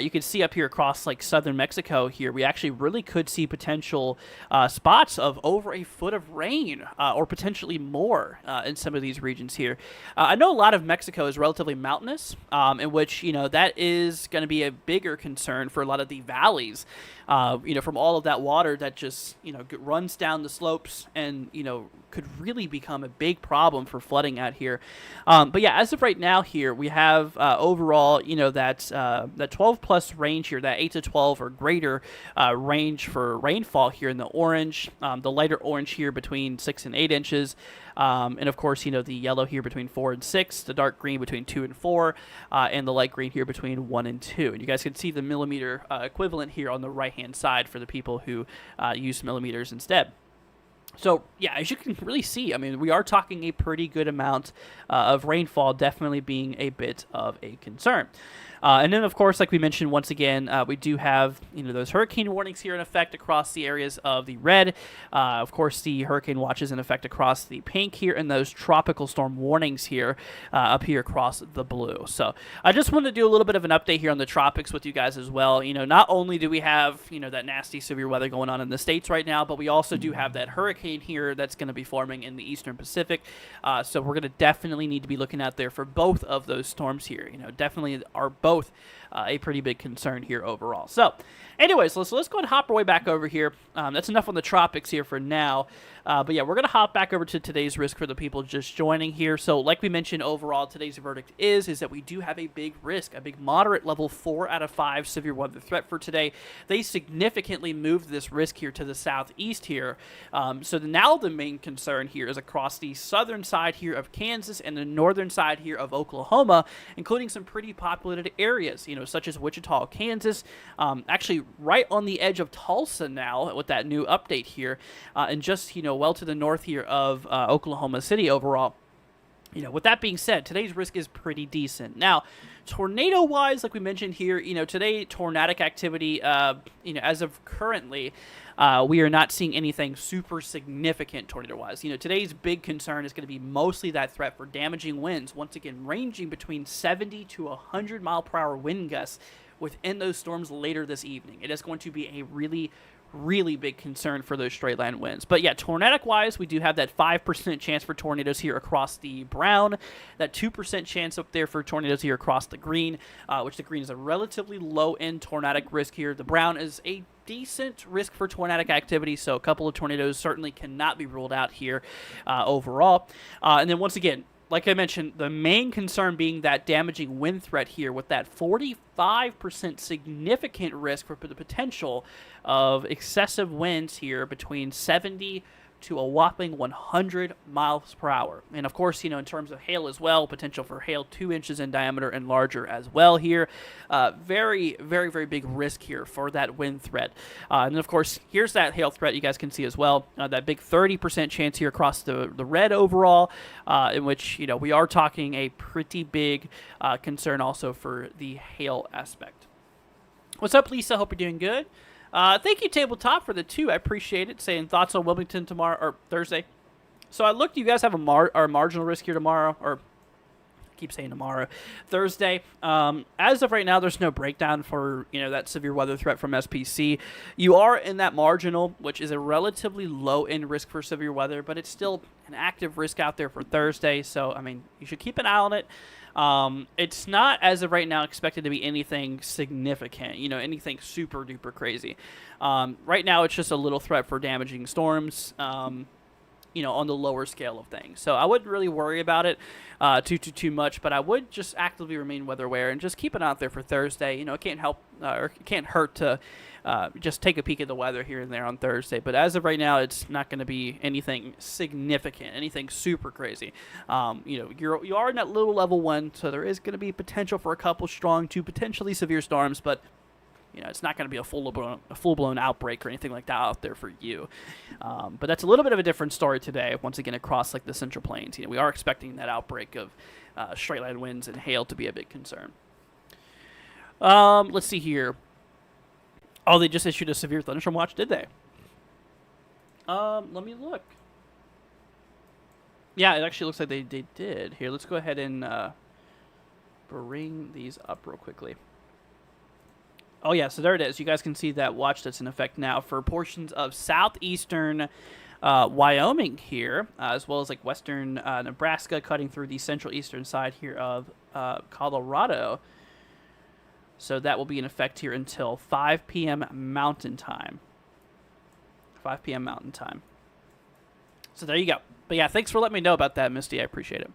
You can see up here across like southern Mexico here, we actually really could see potential spots of over a foot of rain, or potentially more in some of these regions here. I know a lot of Mexico is relatively mountainous, in which, that is going to be a bigger concern for a lot of the valleys, from all of that water that just, runs down the slopes and, could really become a big problem for flooding out here. But yeah, as of right now here, we have overall, that 12 plus range here, that 8 to 12 or greater range for rainfall here in the orange, the lighter orange here between 6 and 8 inches. And of course, the yellow here between 4 and 6, the dark green between 2 and 4, and the light green here between 1 and 2. And you guys can see the millimeter equivalent here on the right-hand side for the people who use millimeters instead. So, yeah, as you can really see, I mean, we are talking a pretty good amount of rainfall, definitely being a bit of a concern. And then, of course, like we mentioned, once again, we do have, those hurricane warnings here in effect across the areas of the red. Of course, the hurricane watch is in effect across the pink here, and those tropical storm warnings here up here across the blue. So I just wanted to do a little bit of an update here on the tropics with you guys as well. Not only do we have, that nasty severe weather going on in the States right now, but we also do have that hurricane here that's going to be forming in the Eastern Pacific. So we're going to definitely need to be looking out there for both of those storms here. Definitely are both a pretty big concern here overall. So anyways, let's go ahead and hop our way back over here. That's enough on the tropics here for now. But yeah, we're going to hop back over to today's risk for the people just joining here. So like we mentioned, overall, today's verdict is that we do have a big risk, a big moderate level 4 out of 5 severe weather threat for today. They significantly moved this risk here to the southeast here. So now the main concern here is across the southern side here of Kansas and the northern side here of Oklahoma, including some pretty populated areas, such as Wichita, Kansas, actually right on the edge of Tulsa now with that new update here, and just, well to the north here of Oklahoma City overall. With that being said, today's risk is pretty decent. Now, tornado-wise, like we mentioned here, today tornadic activity, as of currently, we are not seeing anything super significant tornado-wise. Today's big concern is going to be mostly that threat for damaging winds, once again, ranging between 70 to 100 mile per hour wind gusts within those storms later this evening. It is going to be a really big concern for those straight line winds. But yeah, tornadic wise, we do have that 5% chance for tornadoes here across the brown, that 2% chance up there for tornadoes here across the green, which the green is a relatively low end tornadic risk here. The brown is a decent risk for tornadic activity, so a couple of tornadoes certainly cannot be ruled out here overall. And then once again, like I mentioned, the main concern being that damaging wind threat here with that 45% significant risk for the potential of excessive winds here between 70 to a whopping 100 miles per hour. And of course, in terms of hail as well, potential for hail 2 inches in diameter and larger as well here. Very big risk here for that wind threat. And then of course, here's that hail threat you guys can see as well. That big 30% chance here across the red overall, in which, we are talking a pretty big concern also for the hail aspect. What's up, Lisa? Hope you're doing good. Thank you, Tabletop, for the 2. I appreciate it. Saying thoughts on Wilmington tomorrow or Thursday. So I looked. You guys have a marginal risk here tomorrow, or I keep saying tomorrow, Thursday. As of right now, there's no breakdown for that severe weather threat from SPC. You are in that marginal, which is a relatively low end risk for severe weather, but it's still an active risk out there for Thursday. So I mean, you should keep an eye on it. It's not, as of right now, expected to be anything significant, anything super duper crazy. Right now, it's just a little threat for damaging storms. on the lower scale of things. So I wouldn't really worry about it too much, but I would just actively remain weather aware and just keep it out there for Thursday. It can't help or it can't hurt to just take a peek at the weather here and there on Thursday. But as of right now, it's not going to be anything significant, anything super crazy. You are in that little level 1, so there is going to be potential for a couple strong to potentially severe storms, but it's not going to be a full-blown outbreak or anything like that out there for you. But that's a little bit of a different story today, once again, across the Central Plains. We are expecting that outbreak of straight-line winds and hail to be a big concern. Let's see here. Oh, they just issued a severe thunderstorm watch, did they? Let me look. Yeah, it actually looks like they did. Here, let's go ahead and bring these up real quickly. Oh, yeah, so there it is. You guys can see that watch that's in effect now for portions of southeastern Wyoming here, as well as western Nebraska, cutting through the central eastern side here of Colorado. So that will be in effect here until 5 p.m. Mountain Time. 5 p.m. Mountain Time. So there you go. But yeah, thanks for letting me know about that, Misty. I appreciate it.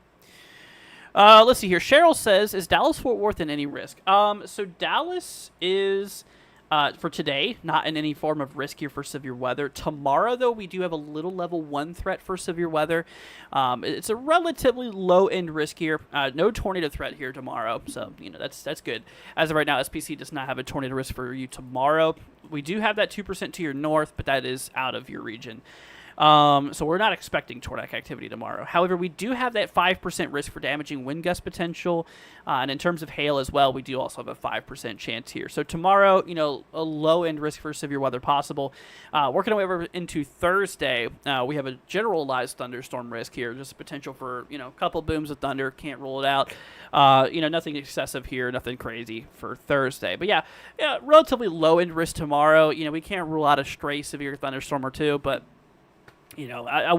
Let's see here. Cheryl says, is Dallas-Fort Worth in any risk? So Dallas is, for today, not in any form of risk here for severe weather. Tomorrow, though, we do have a little level 1 threat for severe weather. It's a relatively low-end risk here. No tornado threat here tomorrow, so, that's good. As of right now, SPC does not have a tornado risk for you tomorrow. We do have that 2% to your north, but that is out of your region. So we're not expecting tornadic activity tomorrow. However, we do have that 5% risk for damaging wind gust potential. And in terms of hail as well, we do also have a 5% chance here. So tomorrow, a low-end risk for severe weather possible. Working our way over into Thursday, we have a generalized thunderstorm risk here. Just potential for, a couple booms of thunder. Can't rule it out. Nothing excessive here. Nothing crazy for Thursday. But yeah, relatively low-end risk tomorrow. We can't rule out a stray severe thunderstorm or two, but I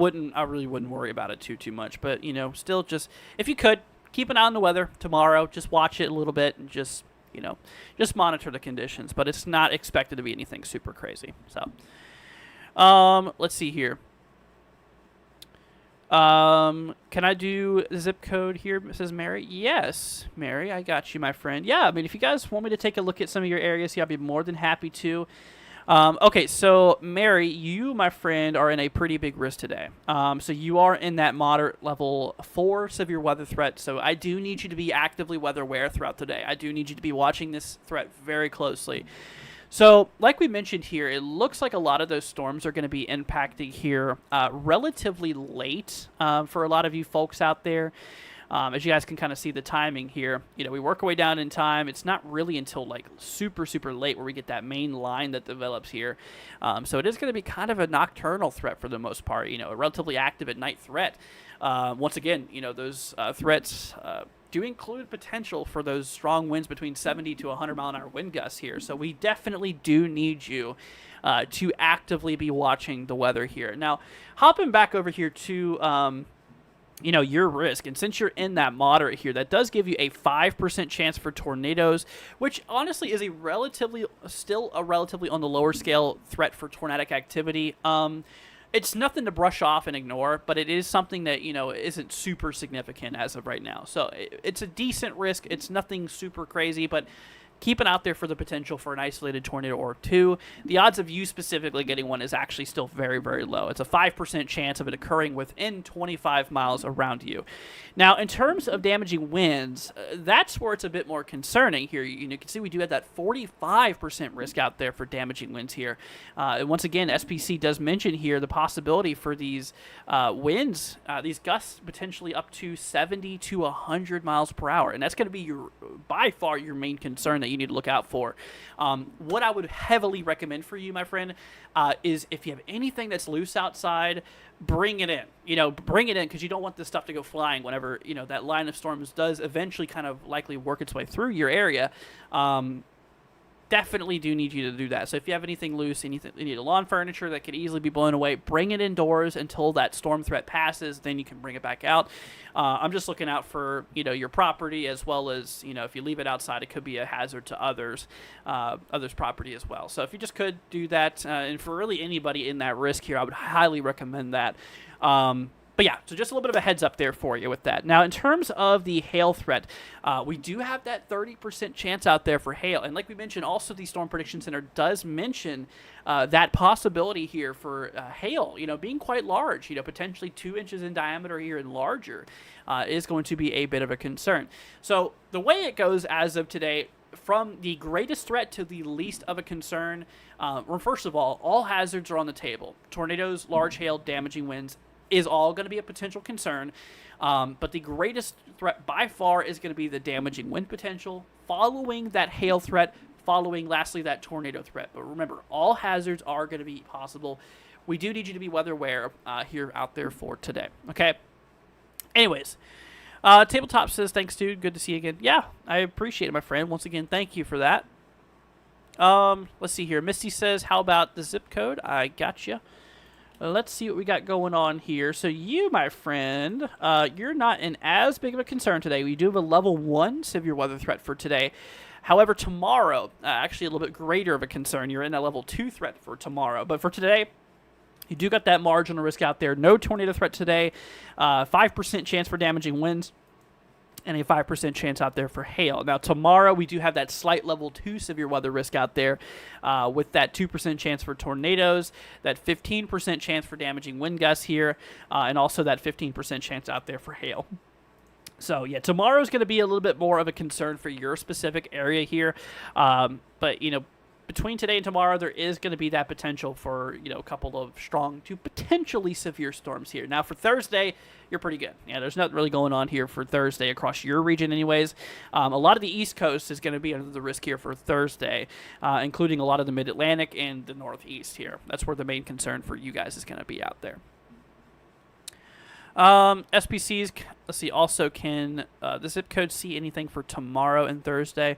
really wouldn't worry about it too much. But, still just, if you could, keep an eye on the weather tomorrow. Just watch it a little bit and just monitor the conditions. But it's not expected to be anything super crazy. So, let's see here. Can I do the zip code here, Mrs. Mary? Yes, Mary, I got you, my friend. Yeah, I mean, if you guys want me to take a look at some of your areas, I'd be more than happy to. Okay, so Mary, you, my friend, are in a pretty big risk today. So you are in that moderate level 4 severe weather threat. So I do need you to be actively weather aware throughout the day. I do need you to be watching this threat very closely. So like we mentioned here, it looks like a lot of those storms are going to be impacting here relatively late for a lot of you folks out there. As you guys can kind of see the timing here, we work our way down in time. It's not really until super, super late where we get that main line that develops here. So it is going to be kind of a nocturnal threat for the most part, a relatively active at night threat. Once again, those threats do include potential for those strong winds between 70 to 100 mile an hour wind gusts here. So we definitely do need you to actively be watching the weather here. Now, hopping back over here to your risk. And since you're in that moderate here, that does give you a 5% chance for tornadoes, which honestly is still a relatively on the lower scale threat for tornadic activity. It's nothing to brush off and ignore, but it is something that, isn't super significant as of right now. So it's a decent risk. It's nothing super crazy, but keep it out there for the potential for an isolated tornado or two. The odds of you specifically getting one is actually still very, very low. It's a 5% chance of it occurring within 25 miles around you. Now, in terms of damaging winds, that's where it's a bit more concerning here. You can see we do have that 45% risk out there for damaging winds here. And once again, SPC does mention here the possibility for these winds, these gusts potentially up to 70 to 100 miles per hour. And that's going to be by far your main concern that you need to look out for. What I would heavily recommend for you, my friend, is if you have anything that's loose outside, bring it in. Bring it in, because you don't want this stuff to go flying whenever, that line of storms does eventually kind of likely work its way through your area. definitely do need you to do that. So if you have anything loose, anything you need a lawn furniture that could easily be blown away, bring it indoors until that storm threat passes. Then you can bring it back out. I'm just looking out for your property, as well as if you leave it outside, it could be a hazard to others property as well. So if you just could do that, and for really anybody in that risk here, I would highly recommend that. But yeah, so just a little bit of a heads up there for you with that. Now, in terms of the hail threat, we do have that 30% chance out there for hail. And like we mentioned, also the Storm Prediction Center does mention that possibility here for hail, being quite large, potentially 2 inches in diameter here and larger is going to be a bit of a concern. So the way it goes as of today, from the greatest threat to the least of a concern, well, first of all hazards are on the table. Tornadoes, large hail, damaging winds is all going to be a potential concern. But the greatest threat by far is going to be the damaging wind potential, following that hail threat, following lastly that tornado threat. But remember, all hazards are going to be possible. We do need you to be weather aware here out there for today. Okay. Anyways, Tabletop says, thanks, dude. Good to see you again. Yeah, I appreciate it, my friend. Once again, thank you for that. Let's see here. Misty says, how about the zip code? I got you. Let's see what we got going on here. So you, my friend, you're not in as big of a concern today. We do have a level 1 severe weather threat for today. However, tomorrow, actually a little bit greater of a concern. You're in a level 2 threat for tomorrow. But for today, you do got that marginal risk out there. No tornado threat today. 5% chance for damaging winds, and a 5% chance out there for hail. Now, tomorrow, we do have that slight level 2 severe weather risk out there with that 2% chance for tornadoes, that 15% chance for damaging wind gusts here, and also that 15% chance out there for hail. So, yeah, tomorrow is going to be a little bit more of a concern for your specific area here. But, between today and tomorrow, there is going to be that potential for, a couple of strong to potentially severe storms here. Now, for Thursday, you're pretty good. Yeah, there's nothing really going on here for Thursday across your region anyways. A lot of the East Coast is going to be under the risk here for Thursday, including a lot of the Mid-Atlantic and the Northeast here. That's where the main concern for you guys is going to be out there. SPCs, let's see, also can the zip code see anything for tomorrow and Thursday?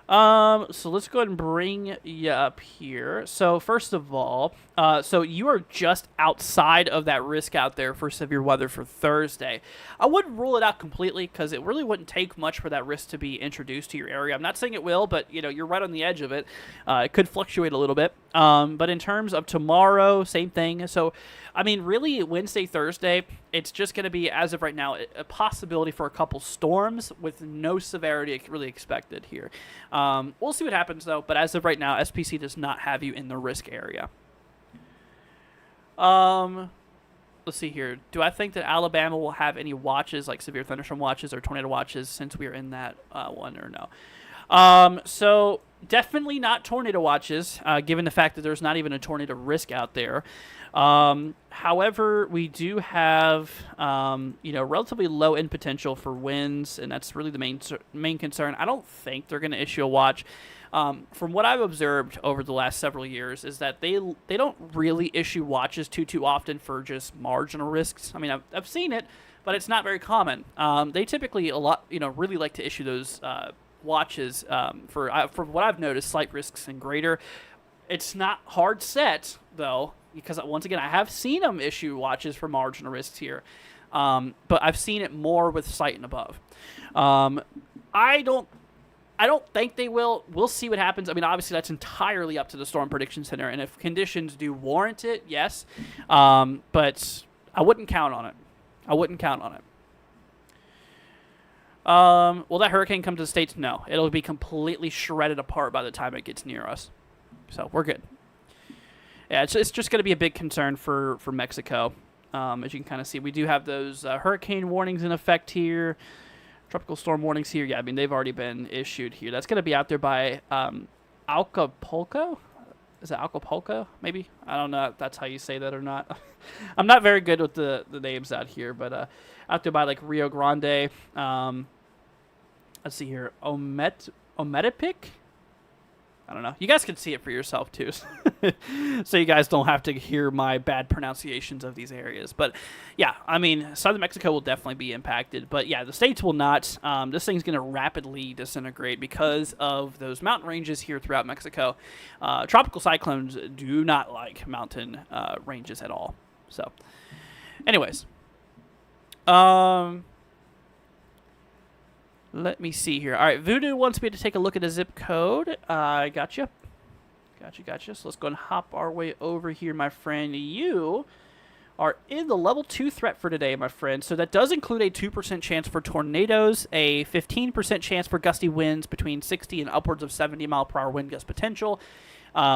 So let's go ahead and bring you up here. So first of all, so you are just outside of that risk out there for severe weather for Thursday. I wouldn't rule it out completely because it really wouldn't take much for that risk to be introduced to your area. I'm not saying it will, but you're right on the edge of it. It could fluctuate a little bit. But in terms of tomorrow, same thing. So, I mean, really Wednesday, Thursday, it's just going to be, as of right now, a possibility for a couple storms with no severity really expected here. We'll see what happens, though. But as of right now, SPC does not have you in the risk area. Let's see here. Do I think that Alabama will have any watches, like severe thunderstorm watches or tornado watches, since we are in that one, or no? So definitely not tornado watches, given the fact that there's not even a tornado risk out there. However, we do have, relatively low end potential for winds, and that's really the main concern. I don't think they're going to issue a watch. From what I've observed over the last several years is that they don't really issue watches too often for just marginal risks. I mean, I've seen it, but it's not very common. They typically really like to issue those watches for what I've noticed, slight risks and greater. It's not hard set though, because once again, I have seen them issue watches for marginal risks here, but I've seen it more with sight and above. I don't think they will. We'll see what happens. I mean, obviously, that's entirely up to the Storm Prediction Center, and if conditions do warrant it, yes. But I wouldn't count on it. Will that hurricane come to the States? No. It'll be completely shredded apart by the time it gets near us. So we're good. Yeah, it's just going to be a big concern for Mexico. As you can kind of see, we do have those hurricane warnings in effect here. Tropical storm warnings here. Yeah, I mean, they've already been issued here. That's going to be out there by Acapulco. Is it Acapulco, maybe? I don't know if that's how you say that or not. I'm not very good with the names out here, but out there by, like, Rio Grande. Let's see here. Ometipic? I don't know. You guys can see it for yourself, too. So you guys don't have to hear my bad pronunciations of these areas. But, yeah, I mean, southern Mexico will definitely be impacted. But, yeah, the states will not. This thing's going to rapidly disintegrate because of those mountain ranges here throughout Mexico. Tropical cyclones do not like mountain ranges at all. So, anyways. Let me see here. All right, Voodoo wants me to take a look at a zip code. Gotcha. Gotcha. So let's go and hop our way over here, my friend. You are in the level 2 threat for today, my friend. So that does include a 2% chance for tornadoes, a 15% chance for gusty winds between 60 and upwards of 70-mile-per-hour wind gust potential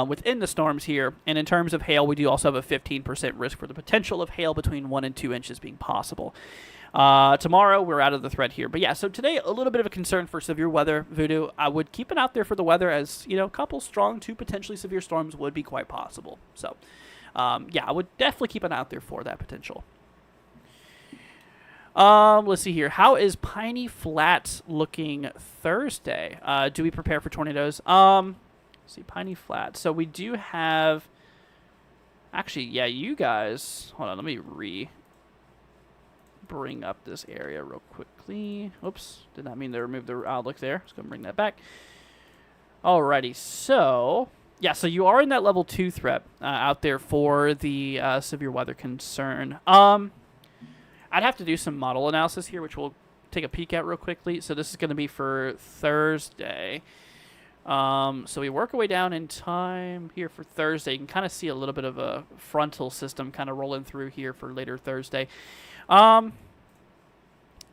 within the storms here. And in terms of hail, we do also have a 15% risk for the potential of hail between 1 and 2 inches being possible. Tomorrow, we're out of the threat here. But yeah, so today, a little bit of a concern for severe weather, Voodoo. I would keep it out there for the weather as, you know, a couple strong to potentially severe storms would be quite possible. So, yeah, I would definitely keep it out there for that potential. Let's see here. How is Piney Flats looking Thursday? Do we prepare for tornadoes? Let's see, Piney Flats. So we do have... Actually, yeah, you guys... Hold on, let me bring up this area real quickly. Oops, did not mean to remove the outlook there. Just gonna bring that back. Alrighty, so yeah, so you are in that level 2 threat out there for the severe weather concern. I'd have to do some model analysis here, which we'll take a peek at real quickly. So this is going to be for Thursday. So we work our way down in time here for Thursday. You can kind of see a little bit of a frontal system kind of rolling through here for later Thursday.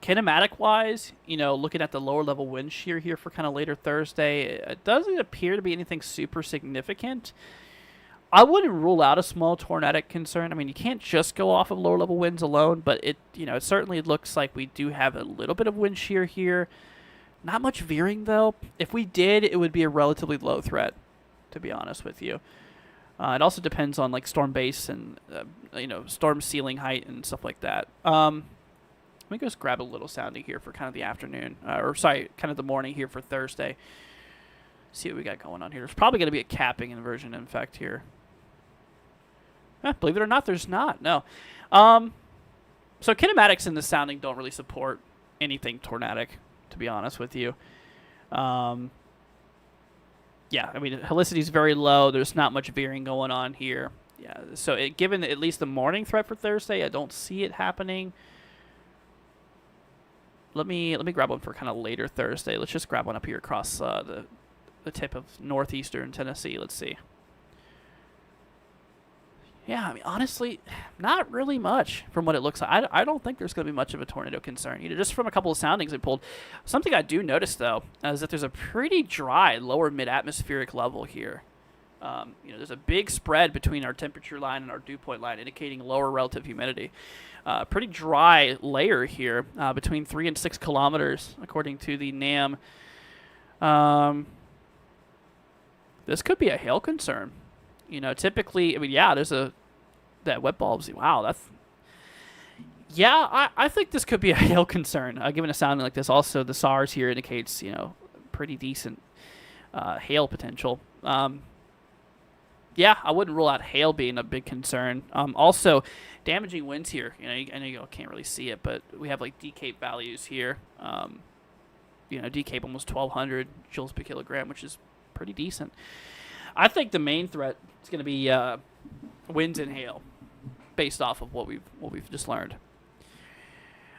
Kinematic-wise, you know, looking at the lower-level wind shear here for kind of later Thursday, it doesn't appear to be anything super significant. I wouldn't rule out a small tornadic concern. I mean, you can't just go off of lower-level winds alone, but it certainly looks like we do have a little bit of wind shear here. Not much veering, though. If we did, it would be a relatively low threat, to be honest with you. It also depends on, like, storm base and, storm ceiling height and stuff like that. Let me just grab a little sounding here for kind of the afternoon. Kind of the morning here for Thursday. See what we got going on here. There's probably going to be a capping inversion, in fact, here. Believe it or not, there's not. No. So kinematics and the sounding don't really support anything tornadic, to be honest with you. Yeah, I mean, helicity is very low. There's not much veering going on here. Yeah, so given at least the morning threat for Thursday, I don't see it happening. Let me grab one for kind of later Thursday. Let's just grab one up here across the tip of northeastern Tennessee. Let's see. Yeah, I mean, honestly, not really much from what it looks like. I don't think there's going to be much of a tornado concern. Just from a couple of soundings I pulled. Something I do notice, though, is that there's a pretty dry lower mid-atmospheric level here. There's a big spread between our temperature line and our dew point line, indicating lower relative humidity. Pretty dry layer here, between 3 and 6 kilometers, according to the NAM. This could be a hail concern. Typically, I mean, yeah, there's that wet bulbs. Wow, I think this could be a hail concern, given a sounding like this. Also, the SARS here indicates, pretty decent hail potential. Yeah, I wouldn't rule out hail being a big concern. Also, damaging winds here. I know you all can't really see it, but we have like decape values here. Decape almost 1,200 joules per kilogram, which is pretty decent. I think the main threat is going to be winds and hail, based off of what we've just learned.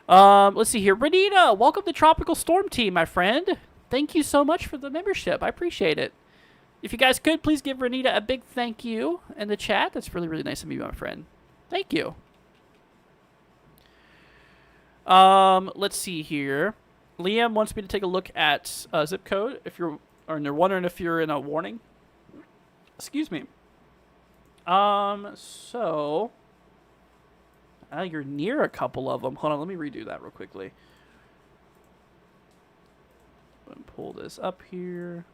Let's see here, Renita, welcome to Tropical Storm Team, my friend. Thank you so much for the membership. I appreciate it. If you guys could, please give Renita a big thank you in the chat. That's really, really nice of you, my friend. Thank you. Let's see here. Liam wants me to take a look at zip code. If you're wondering if you're in a warning. Excuse me. So you're near a couple of them. Hold on, let me redo that real quickly. Let me pull this up here.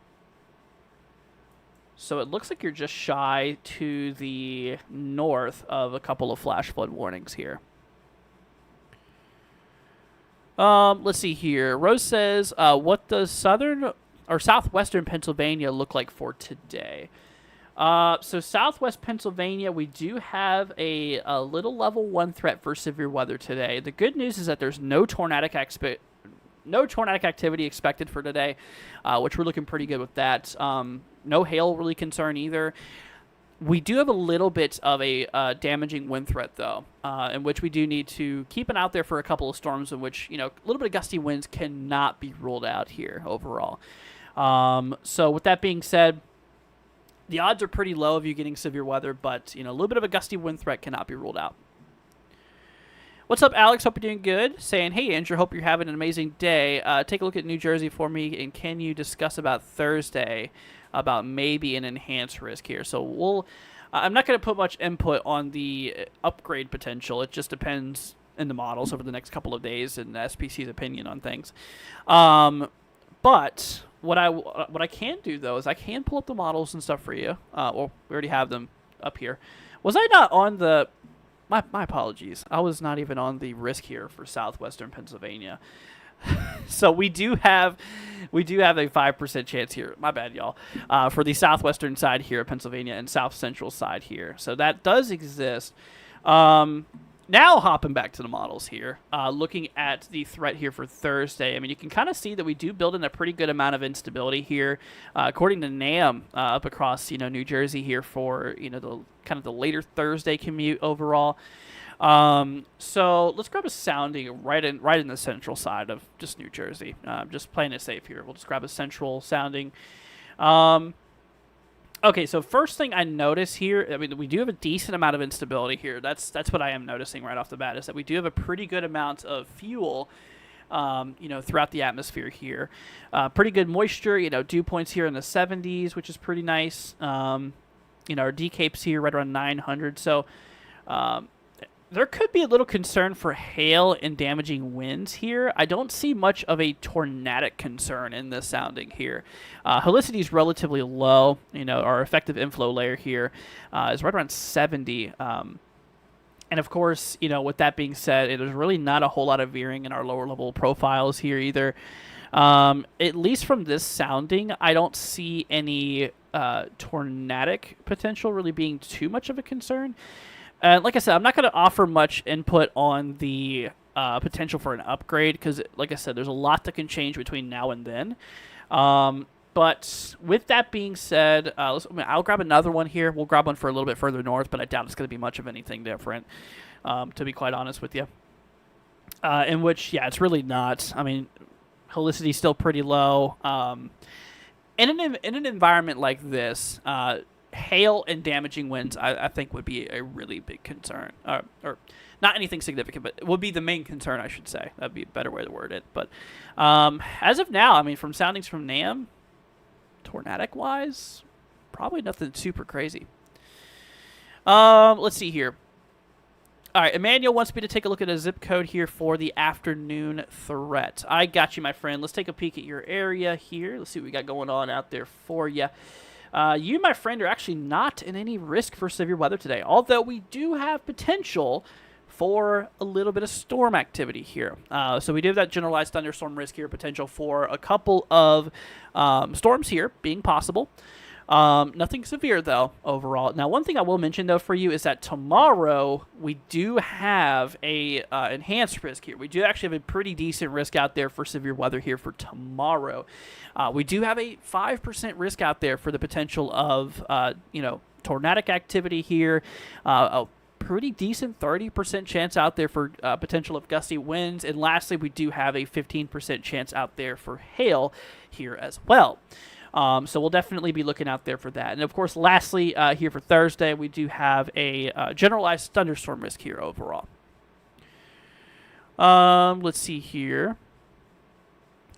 So it looks like you're just shy to the north of a couple of flash flood warnings here. Let's see here. Rose says, what does southern or southwestern Pennsylvania look like for today? So southwest Pennsylvania, we do have a little level 1 threat for severe weather today. The good news is that there's no tornadic activity expected for today, which we're looking pretty good with that. No hail really concern either. We do have a little bit of a damaging wind threat, though, in which we do need to keep an eye out there for a couple of storms in which, a little bit of gusty winds cannot be ruled out here overall. So with that being said, the odds are pretty low of you getting severe weather, but, a little bit of a gusty wind threat cannot be ruled out. What's up, Alex? Hope you're doing good. Saying, hey, Andrew, hope you're having an amazing day. Take a look at New Jersey for me, and can you discuss about Thursday about maybe an enhanced risk here? So I'm not going to put much input on the upgrade potential. It just depends in the models over the next couple of days and SPC's opinion on things. But what I can do, though, is I can pull up the models and stuff for you. Well, we already have them up here. Was I not on the... My apologies. I was not even on the risk here for southwestern Pennsylvania. So we do have a 5% chance here. My bad, y'all. For the southwestern side here of Pennsylvania and south central side here. So that does exist. Now hopping back to the models here, looking at the threat here for Thursday. I mean, you can kind of see that we do build in a pretty good amount of instability here, according to NAM, up across New Jersey here for the kind of the later Thursday commute overall. So let's grab a sounding right in the central side of just New Jersey. Just playing it safe here. We'll just grab a central sounding. Okay, so first thing I notice here, I mean, we do have a decent amount of instability here. That's what I am noticing right off the bat, is that we do have a pretty good amount of fuel, throughout the atmosphere here. Pretty good moisture, dew points here in the 70s, which is pretty nice. Our decapes here right around 900. So there could be a little concern for hail and damaging winds here. I don't see much of a tornadic concern in this sounding here. Helicity is relatively low. Our effective inflow layer here is right around 70. And of course, with that being said, there's really not a whole lot of veering in our lower level profiles here either. At least from this sounding, I don't see any tornadic potential really being too much of a concern. Like I said, I'm not going to offer much input on the potential for an upgrade because, like I said, there's a lot that can change between now and then. But with that being said, I'll grab another one here. We'll grab one for a little bit further north, but I doubt it's going to be much of anything different, to be quite honest with you. In which, yeah, it's really not. I mean, helicity is still pretty low. In an environment like this, hail and damaging winds, I think, would be a really big concern. Or not anything significant, but it would be the main concern, I should say. That would be a better way to word it. But as of now, I mean, from soundings from NAM, tornadic-wise, probably nothing super crazy. Let's see here. All right, Emmanuel wants me to take a look at a zip code here for the afternoon threat. I got you, my friend. Let's take a peek at your area here. Let's see what we got going on out there for you. You, my friend, are actually not in any risk for severe weather today, although we do have potential for a little bit of storm activity here. So we do have that generalized thunderstorm risk here, potential for a couple of storms here being possible. Nothing severe, though, overall. Now, one thing I will mention, though, for you is that tomorrow we do have a enhanced risk here. We do actually have a pretty decent risk out there for severe weather here for tomorrow. We do have a 5% risk out there for the potential of, tornadic activity here. A pretty decent 30% chance out there for potential of gusty winds. And lastly, we do have a 15% chance out there for hail here as well. So we'll definitely be looking out there for that. And, of course, lastly, here for Thursday, we do have a generalized thunderstorm risk here overall. Let's see here.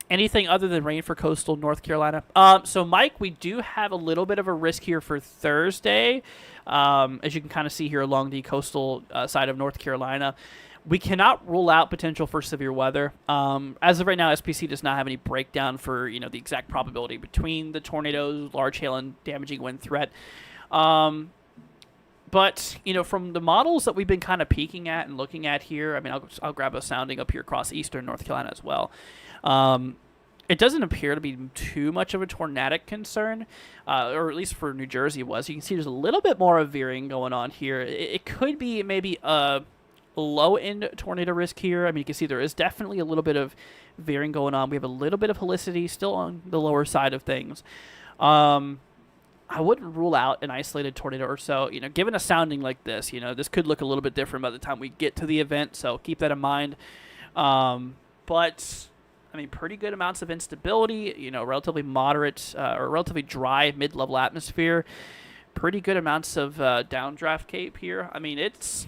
Anything other than rain for coastal North Carolina? So, Mike, we do have a little bit of a risk here for Thursday. As you can kind of see here along the coastal side of North Carolina. We cannot rule out potential for severe weather. As of right now, SPC does not have any breakdown for the exact probability between the tornadoes, large hail, and damaging wind threat. But from the models that we've been kind of peeking at and looking at here, I mean, I'll grab a sounding up here across eastern North Carolina as well. It doesn't appear to be too much of a tornadic concern, or at least for New Jersey it was. You can see there's a little bit more of veering going on here. It could be maybe a low-end tornado risk here. I mean, you can see there is definitely a little bit of veering going on. We have a little bit of helicity still on the lower side of things. I wouldn't rule out an isolated tornado or so. Given a sounding like this, this could look a little bit different by the time we get to the event, so keep that in mind. But I mean, pretty good amounts of instability, relatively moderate or relatively dry mid-level atmosphere. Pretty good amounts of downdraft cape here. I mean, it's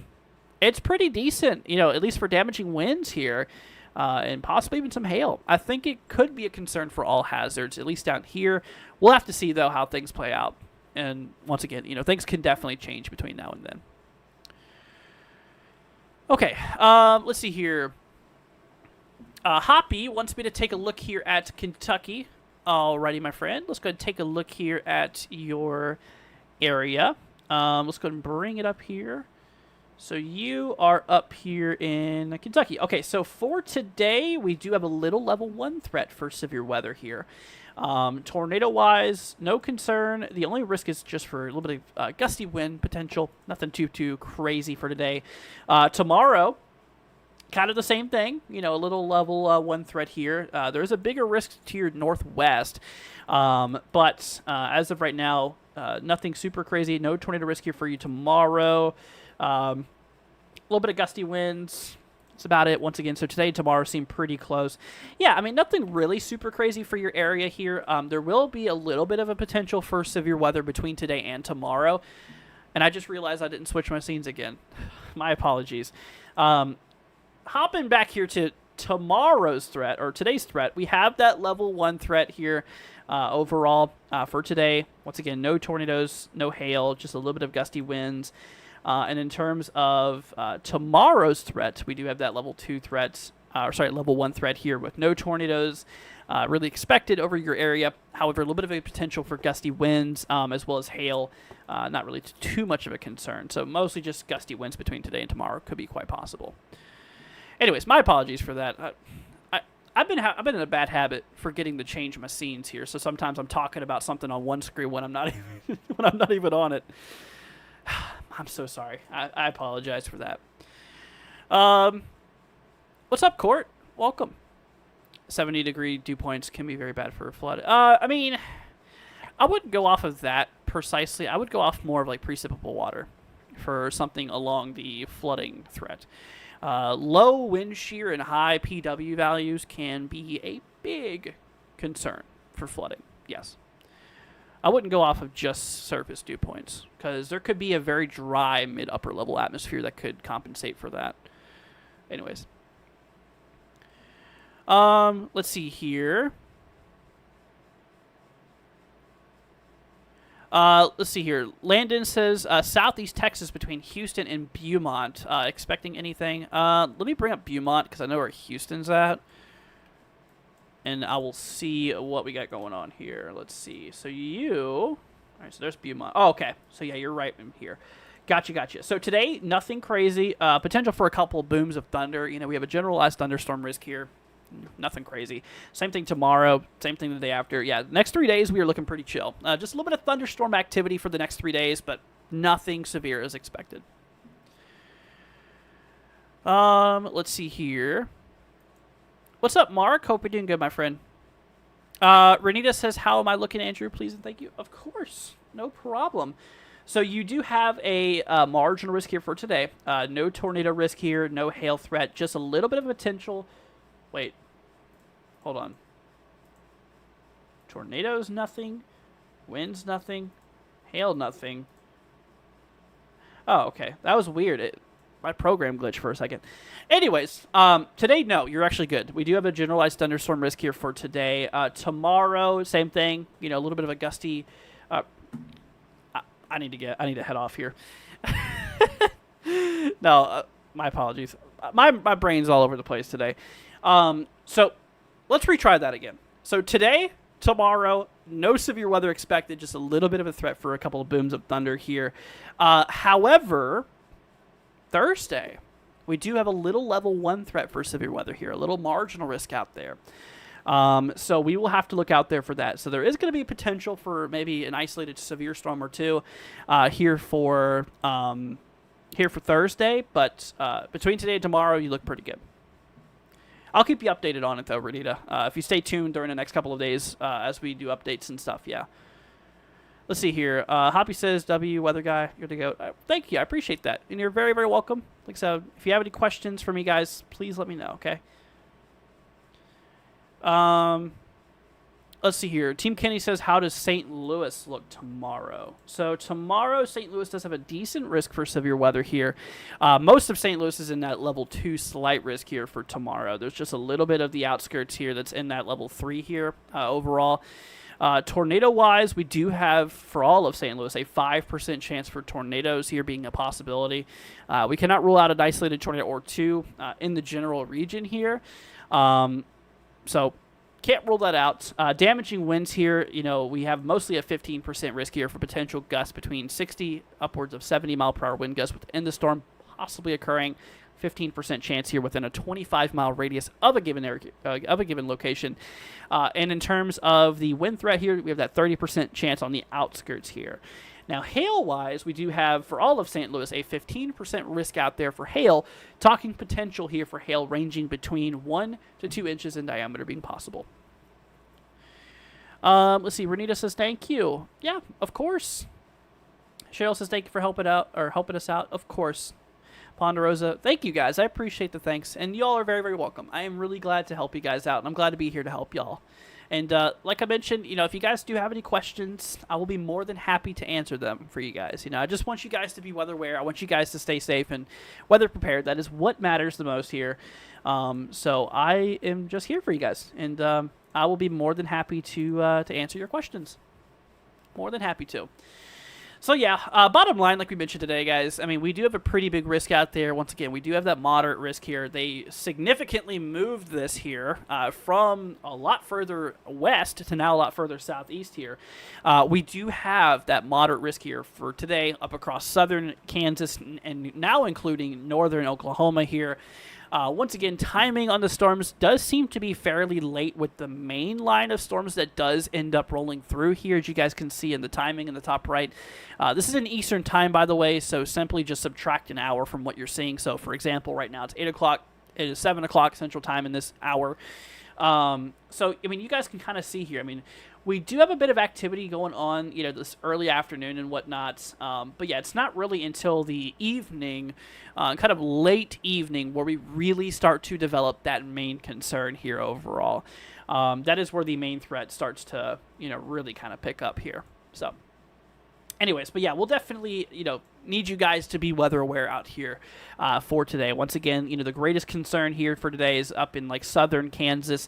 pretty decent, at least for damaging winds here, and possibly even some hail. I think it could be a concern for all hazards, at least down here. We'll have to see, though, how things play out. And once again, things can definitely change between now and then. Okay, let's see here. Hoppy wants me to take a look here at Kentucky. Alrighty, my friend. Let's go ahead and take a look here at your area. Let's go ahead and bring it up here. So you are up here in Kentucky. Okay, so for today, we do have a little level 1 threat for severe weather here. Tornado-wise, no concern. The only risk is just for a little bit of gusty wind potential. Nothing too crazy for today. Tomorrow, kind of the same thing, a little level 1 threat here. There's a bigger risk to your northwest, but as of right now, nothing super crazy. No tornado risk here for you tomorrow. A little bit of gusty winds. That's about it. Once again, so today and tomorrow seem pretty close. Yeah, I mean, nothing really super crazy for your area here. There will be a little bit of a potential for severe weather between today and tomorrow. And I just realized I didn't switch my scenes again. My apologies. Hopping back here to tomorrow's threat, or today's threat, we have that level 1 threat here overall for today. Once again, no tornadoes, no hail, just a little bit of gusty winds. And in terms of tomorrow's threat, we do have that level 2 threat, level 1 threat here with no tornadoes really expected over your area. However, a little bit of a potential for gusty winds as well as hail. Not really too much of a concern. So mostly just gusty winds between today and tomorrow could be quite possible. Anyways, my apologies for that. I've been in a bad habit forgetting to change my scenes here. So sometimes I'm talking about something on one screen when I'm not even on it. I'm so sorry. I apologize for that. What's up, Court? Welcome. 70-degree dew points can be very bad for a flood. I mean, I wouldn't go off of that precisely. I would go off more of like precipitable water for something along the flooding threat. Low wind shear and high PW values can be a big concern for flooding. Yes. I wouldn't go off of just surface dew points because there could be a very dry mid-upper level atmosphere that could compensate for that. Anyways. Let's see here. Let's see here. Landon says Southeast Texas between Houston and Beaumont. Expecting anything? Let me bring up Beaumont because I know where Houston's at. And I will see what we got going on here. Let's see. So all right, so there's Beaumont. Oh, okay. So yeah, you're right in here. Gotcha. So today, nothing crazy. Potential for a couple of booms of thunder. We have a generalized thunderstorm risk here. Nothing crazy. Same thing tomorrow. Same thing the day after. Yeah, the next 3 days we are looking pretty chill. Just a little bit of thunderstorm activity for the next 3 days, but nothing severe is expected. Let's see here. What's up, Mark? Hope you're doing good, my friend. Renita says, how am I looking, Andrew? Please and thank you. Of course. No problem. So you do have a marginal risk here for today. No tornado risk here. No hail threat. Just a little bit of potential. Wait. Hold on. Tornadoes, nothing. Winds, nothing. Hail, nothing. Oh, okay. That was weird. My program glitched for a second. Anyways, today, no, you're actually good. We do have a generalized thunderstorm risk here for today. Tomorrow, same thing. A little bit of a gusty. I need to head off here. No, my apologies. My brain's all over the place today. So let's retry that again. So today, tomorrow, no severe weather expected. Just a little bit of a threat for a couple of booms of thunder here. However, Thursday, we do have a little level 1 threat for severe weather here, a little marginal risk out there. So we will have to look out there for that. So there is going to be potential for maybe an isolated severe storm or two here for Thursday. But between today and tomorrow, you look pretty good. I'll keep you updated on it, though, Renita. If you stay tuned during the next couple of days as we do updates and stuff, yeah. Let's see here. Hoppy says, W, weather guy, you're to go. Thank you. I appreciate that. And you're very, very welcome. Like I said, if you have any questions for me, guys, please let me know, okay? Let's see here. Team Kenny says, how does St. Louis look tomorrow? So tomorrow, St. Louis does have a decent risk for severe weather here. Most of St. Louis is in that level 2 slight risk here for tomorrow. There's just a little bit of the outskirts here that's in that level 3 here overall. Tornado-wise, we do have, for all of St. Louis, a 5% chance for tornadoes here being a possibility. We cannot rule out an isolated tornado or two in the general region here. So can't rule that out. Damaging winds here, we have mostly a 15% risk here for potential gusts between 60 upwards of 70 mile per hour wind gusts within the storm possibly occurring. 15% chance here within a 25-mile radius of a given area, of a given location. And in terms of the wind threat here, we have that 30% chance on the outskirts here. Now, hail-wise, we do have, for all of St. Louis, a 15% risk out there for hail, talking potential here for hail ranging between 1 to 2 inches in diameter being possible. Let's see, Renita says, thank you. Yeah, of course. Cheryl says, thank you for helping us out. Of course. Ponderosa, thank you guys. I appreciate the thanks, and y'all are very, very welcome. I am really glad to help you guys out, and I'm glad to be here to help y'all. And like I mentioned, if you guys do have any questions, I will be more than happy to answer them for you guys. I just want you guys to be weather aware. I want you guys to stay safe and weather prepared. That is what matters the most here. So I am just here for you guys, and I will be more than happy to answer your questions. More than happy to. So yeah, bottom line, like we mentioned today, guys, I mean, we do have a pretty big risk out there. Once again, we do have that moderate risk here. They significantly moved this here from a lot further west to now a lot further southeast here. We do have that moderate risk here for today up across southern Kansas and now including northern Oklahoma here. Once again, timing on the storms does seem to be fairly late with the main line of storms that does end up rolling through here, as you guys can see in the timing in the top right. This is in Eastern time, by the way, so simply just subtract an hour from what you're seeing. So, for example, right now it's 8 o'clock. It is 7 o'clock Central Time in this hour. So, I mean, you guys can kind of see here. I mean, we do have a bit of activity going on, this early afternoon and whatnot. But yeah, it's not really until the evening, kind of late evening, where we really start to develop that main concern here overall. That is where the main threat starts to, really kind of pick up here. So anyways, but yeah, we'll definitely, need you guys to be weather aware out here for today. Once again, the greatest concern here for today is up in like southern Kansas,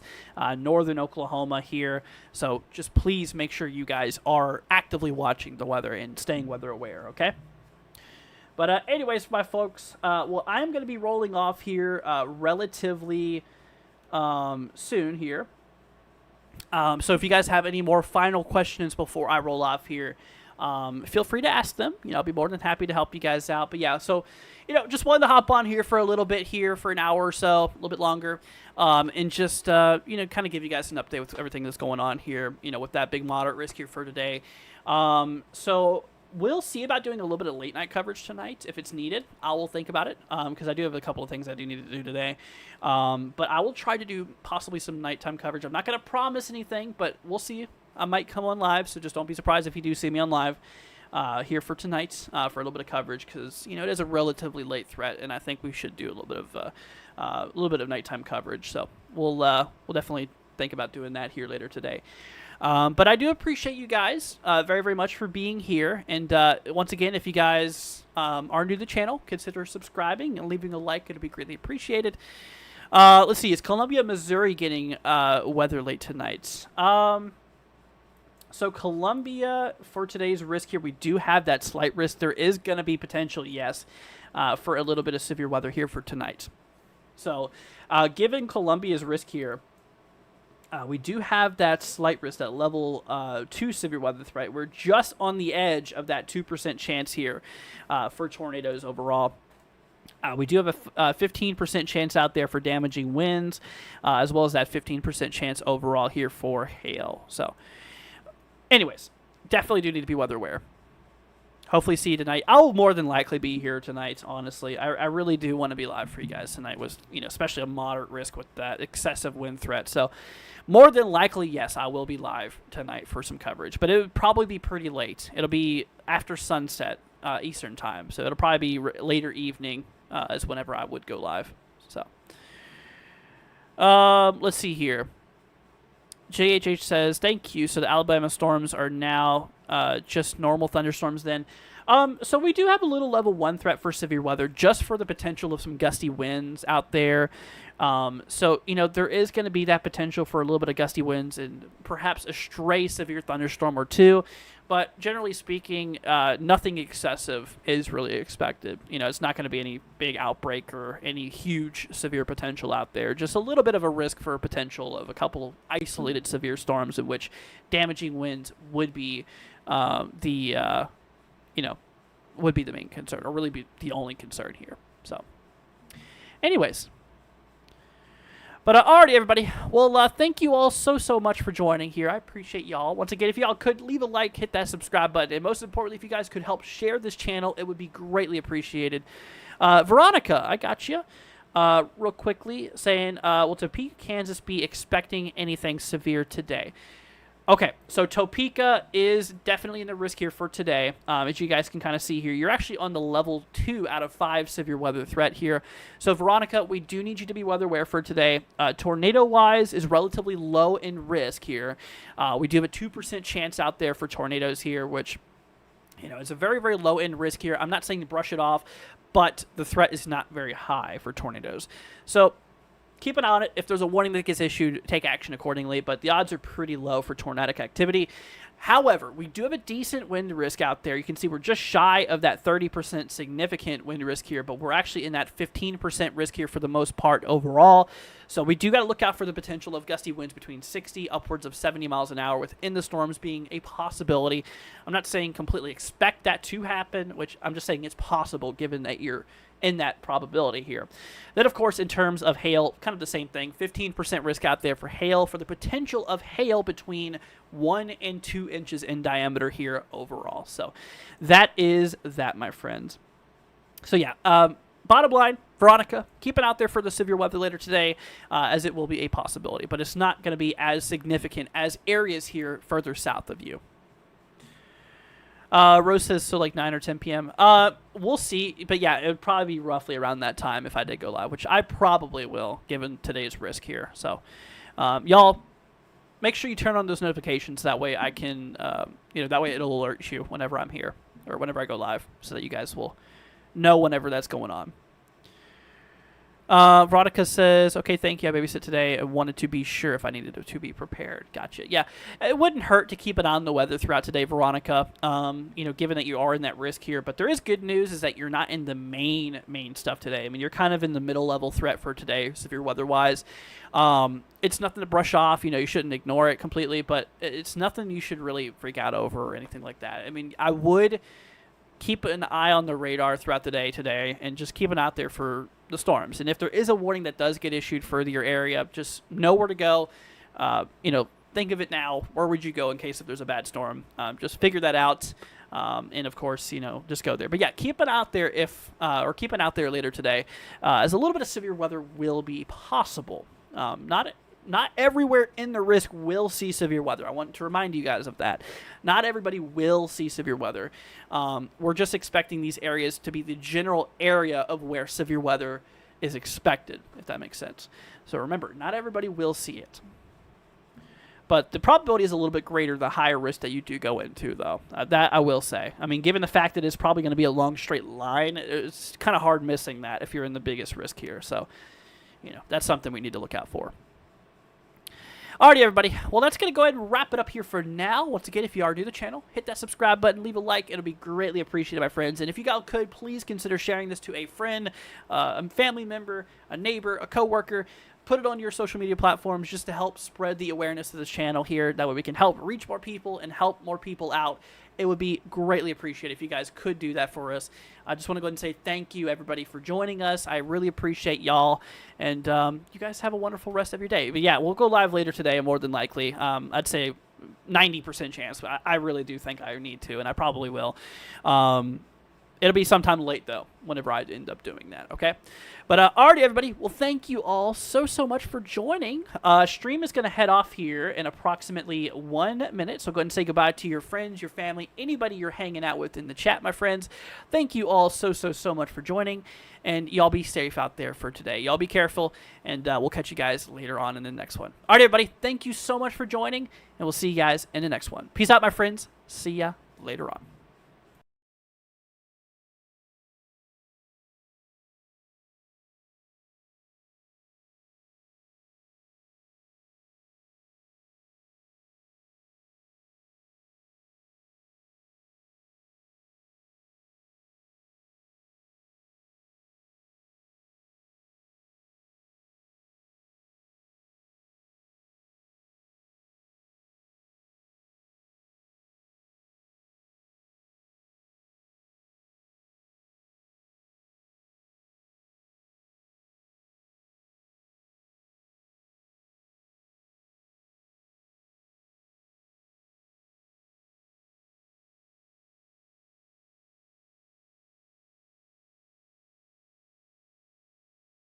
northern Oklahoma here. So just please make sure you guys are actively watching the weather and staying weather aware, okay? But anyways, my folks, well, I'm going to be rolling off here relatively soon here. So if you guys have any more final questions before I roll off here, feel free to ask them. I'll be more than happy to help you guys out. But yeah, so, just wanted to hop on here for a little bit here for an hour or so, a little bit longer, and just, kind of give you guys an update with everything that's going on here, with that big moderate risk here for today. So we'll see about doing a little bit of late night coverage tonight if it's needed. I will think about it, because I do have a couple of things I do need to do today. But I will try to do possibly some nighttime coverage. I'm not going to promise anything, but we'll see. I might come on live, so just don't be surprised if you do see me on live here for tonight for a little bit of coverage, because it is a relatively late threat, and I think we should do a little bit of nighttime coverage. So we'll definitely think about doing that here later today. But I do appreciate you guys very, very much for being here. And once again, if you guys are new to the channel, consider subscribing and leaving a like. It would be greatly appreciated. Let's see. Is Columbia, Missouri getting weather late tonight? So Columbia, for today's risk here, we do have that slight risk. There is going to be potential, yes, for a little bit of severe weather here for tonight. So given Columbia's risk here, we do have that slight risk, that level 2 severe weather threat. We're just on the edge of that 2% chance here for tornadoes overall. We do have a 15% chance out there for damaging winds, as well as that 15% chance overall here for hail. So, anyways, definitely do need to be weather aware. Hopefully see you tonight. I'll more than likely be here tonight, honestly. I really do want to be live for you guys tonight, with, especially a moderate risk with that excessive wind threat. So, more than likely, yes, I will be live tonight for some coverage. But it would probably be pretty late. It'll be after sunset Eastern time. So, it'll probably be later evening is whenever I would go live. So, let's see here. JHH says, thank you. So the Alabama storms are now just normal thunderstorms then. So we do have a little level 1 threat for severe weather, just for the potential of some gusty winds out there. So, there is going to be that potential for a little bit of gusty winds and perhaps a stray severe thunderstorm or two. But generally speaking, nothing excessive is really expected. It's not going to be any big outbreak or any huge severe potential out there. Just a little bit of a risk for potential of a couple isolated severe storms in which damaging winds would be would be the main concern, or really be the only concern here. So, anyways. But alrighty, everybody. Well, thank you all so much for joining here. I appreciate y'all. Once again, if y'all could leave a like, hit that subscribe button, and most importantly, if you guys could help share this channel, it would be greatly appreciated. Veronica, I got you. Real quickly, saying, will Topeka, Kansas be expecting anything severe today? Okay, so Topeka is definitely in the risk here for today. As you guys can kind of see here, you're actually on the level 2 out of 5 severe weather threat here. So Veronica, we do need you to be weather aware for today. Tornado-wise is relatively low in risk here. We do have a 2% chance out there for tornadoes here, which, is a very, very low in risk here. I'm not saying to brush it off, but the threat is not very high for tornadoes. So keep an eye on it. If there's a warning that gets issued, take action accordingly, but the odds are pretty low for tornadic activity. However, we do have a decent wind risk out there. You can see we're just shy of that 30% significant wind risk here, but we're actually in that 15% risk here for the most part overall. So we do got to look out for the potential of gusty winds between 60 upwards of 70 miles an hour within the storms being a possibility. I'm not saying completely expect that to happen, which I'm just saying it's possible given that you're in that probability here. Then, of course, in terms of hail, kind of the same thing. 15% risk out there for hail, for the potential of hail between 1 and 2 inches in diameter here overall. So that is that, my friends. So yeah, bottom line, Veronica, keep it out there for the severe weather later today, as it will be a possibility. But it's not going to be as significant as areas here further south of you. Rose says, so like 9 or 10 p.m. We'll see. But yeah, it would probably be roughly around that time if I did go live, which I probably will, given today's risk here. So, y'all, make sure you turn on those notifications. That way I can, that way it'll alert you whenever I'm here or whenever I go live, so that you guys will know whenever that's going on. Veronica says, okay, thank you. I babysit today. I wanted to be sure if I needed to be prepared. Gotcha. Yeah, it wouldn't hurt to keep an eye on the weather throughout today, Veronica, given that you are in that risk here. But there is good news, is that you're not in the main stuff today. I mean, you're kind of in the middle level threat for today, severe weather-wise. It's nothing to brush off. You shouldn't ignore it completely, but it's nothing you should really freak out over or anything like that. I mean, I would keep an eye on the radar throughout the day today and just keep an eye out there for the storms. And if there is a warning that does get issued for your area, just know where to go. Think of it now. Where would you go in case if there's a bad storm? Just figure that out. And of course, just go there. But yeah, keep it out there or keep it out there later today, as a little bit of severe weather will be possible. Not everywhere in the risk will see severe weather. I want to remind you guys of that. Not everybody will see severe weather. We're just expecting these areas to be the general area of where severe weather is expected, if that makes sense. So remember, not everybody will see it. But the probability is a little bit greater the higher risk that you do go into, though. That I will say. I mean, given the fact that it's probably going to be a long straight line, it's kind of hard missing that if you're in the biggest risk here. So, that's something we need to look out for. Alrighty, everybody. Well, that's going to go ahead and wrap it up here for now. Once again, if you are new to the channel, hit that subscribe button, leave a like. It'll be greatly appreciated, my friends. And if you guys could, please consider sharing this to a friend, a family member, a neighbor, a coworker. put it on your social media platforms just to help spread the awareness of this channel here. That way we can help reach more people and help more people out. It would be greatly appreciated if you guys could do that for us. I just want to go ahead and say thank you, everybody, for joining us. I really appreciate y'all, and you guys have a wonderful rest of your day. But yeah, we'll go live later today, more than likely. I'd say 90% chance. But I really do think I need to, and I probably will. It'll be sometime late, though, whenever I end up doing that, okay? But alrighty, everybody. Well, thank you all so much for joining. Stream is going to head off here in approximately 1 minute, so go ahead and say goodbye to your friends, your family, anybody you're hanging out with in the chat, my friends. Thank you all so much for joining, and y'all be safe out there for today. Y'all be careful, and we'll catch you guys later on in the next one. Alrighty, everybody. Thank you so much for joining, and we'll see you guys in the next one. Peace out, my friends. See ya later on.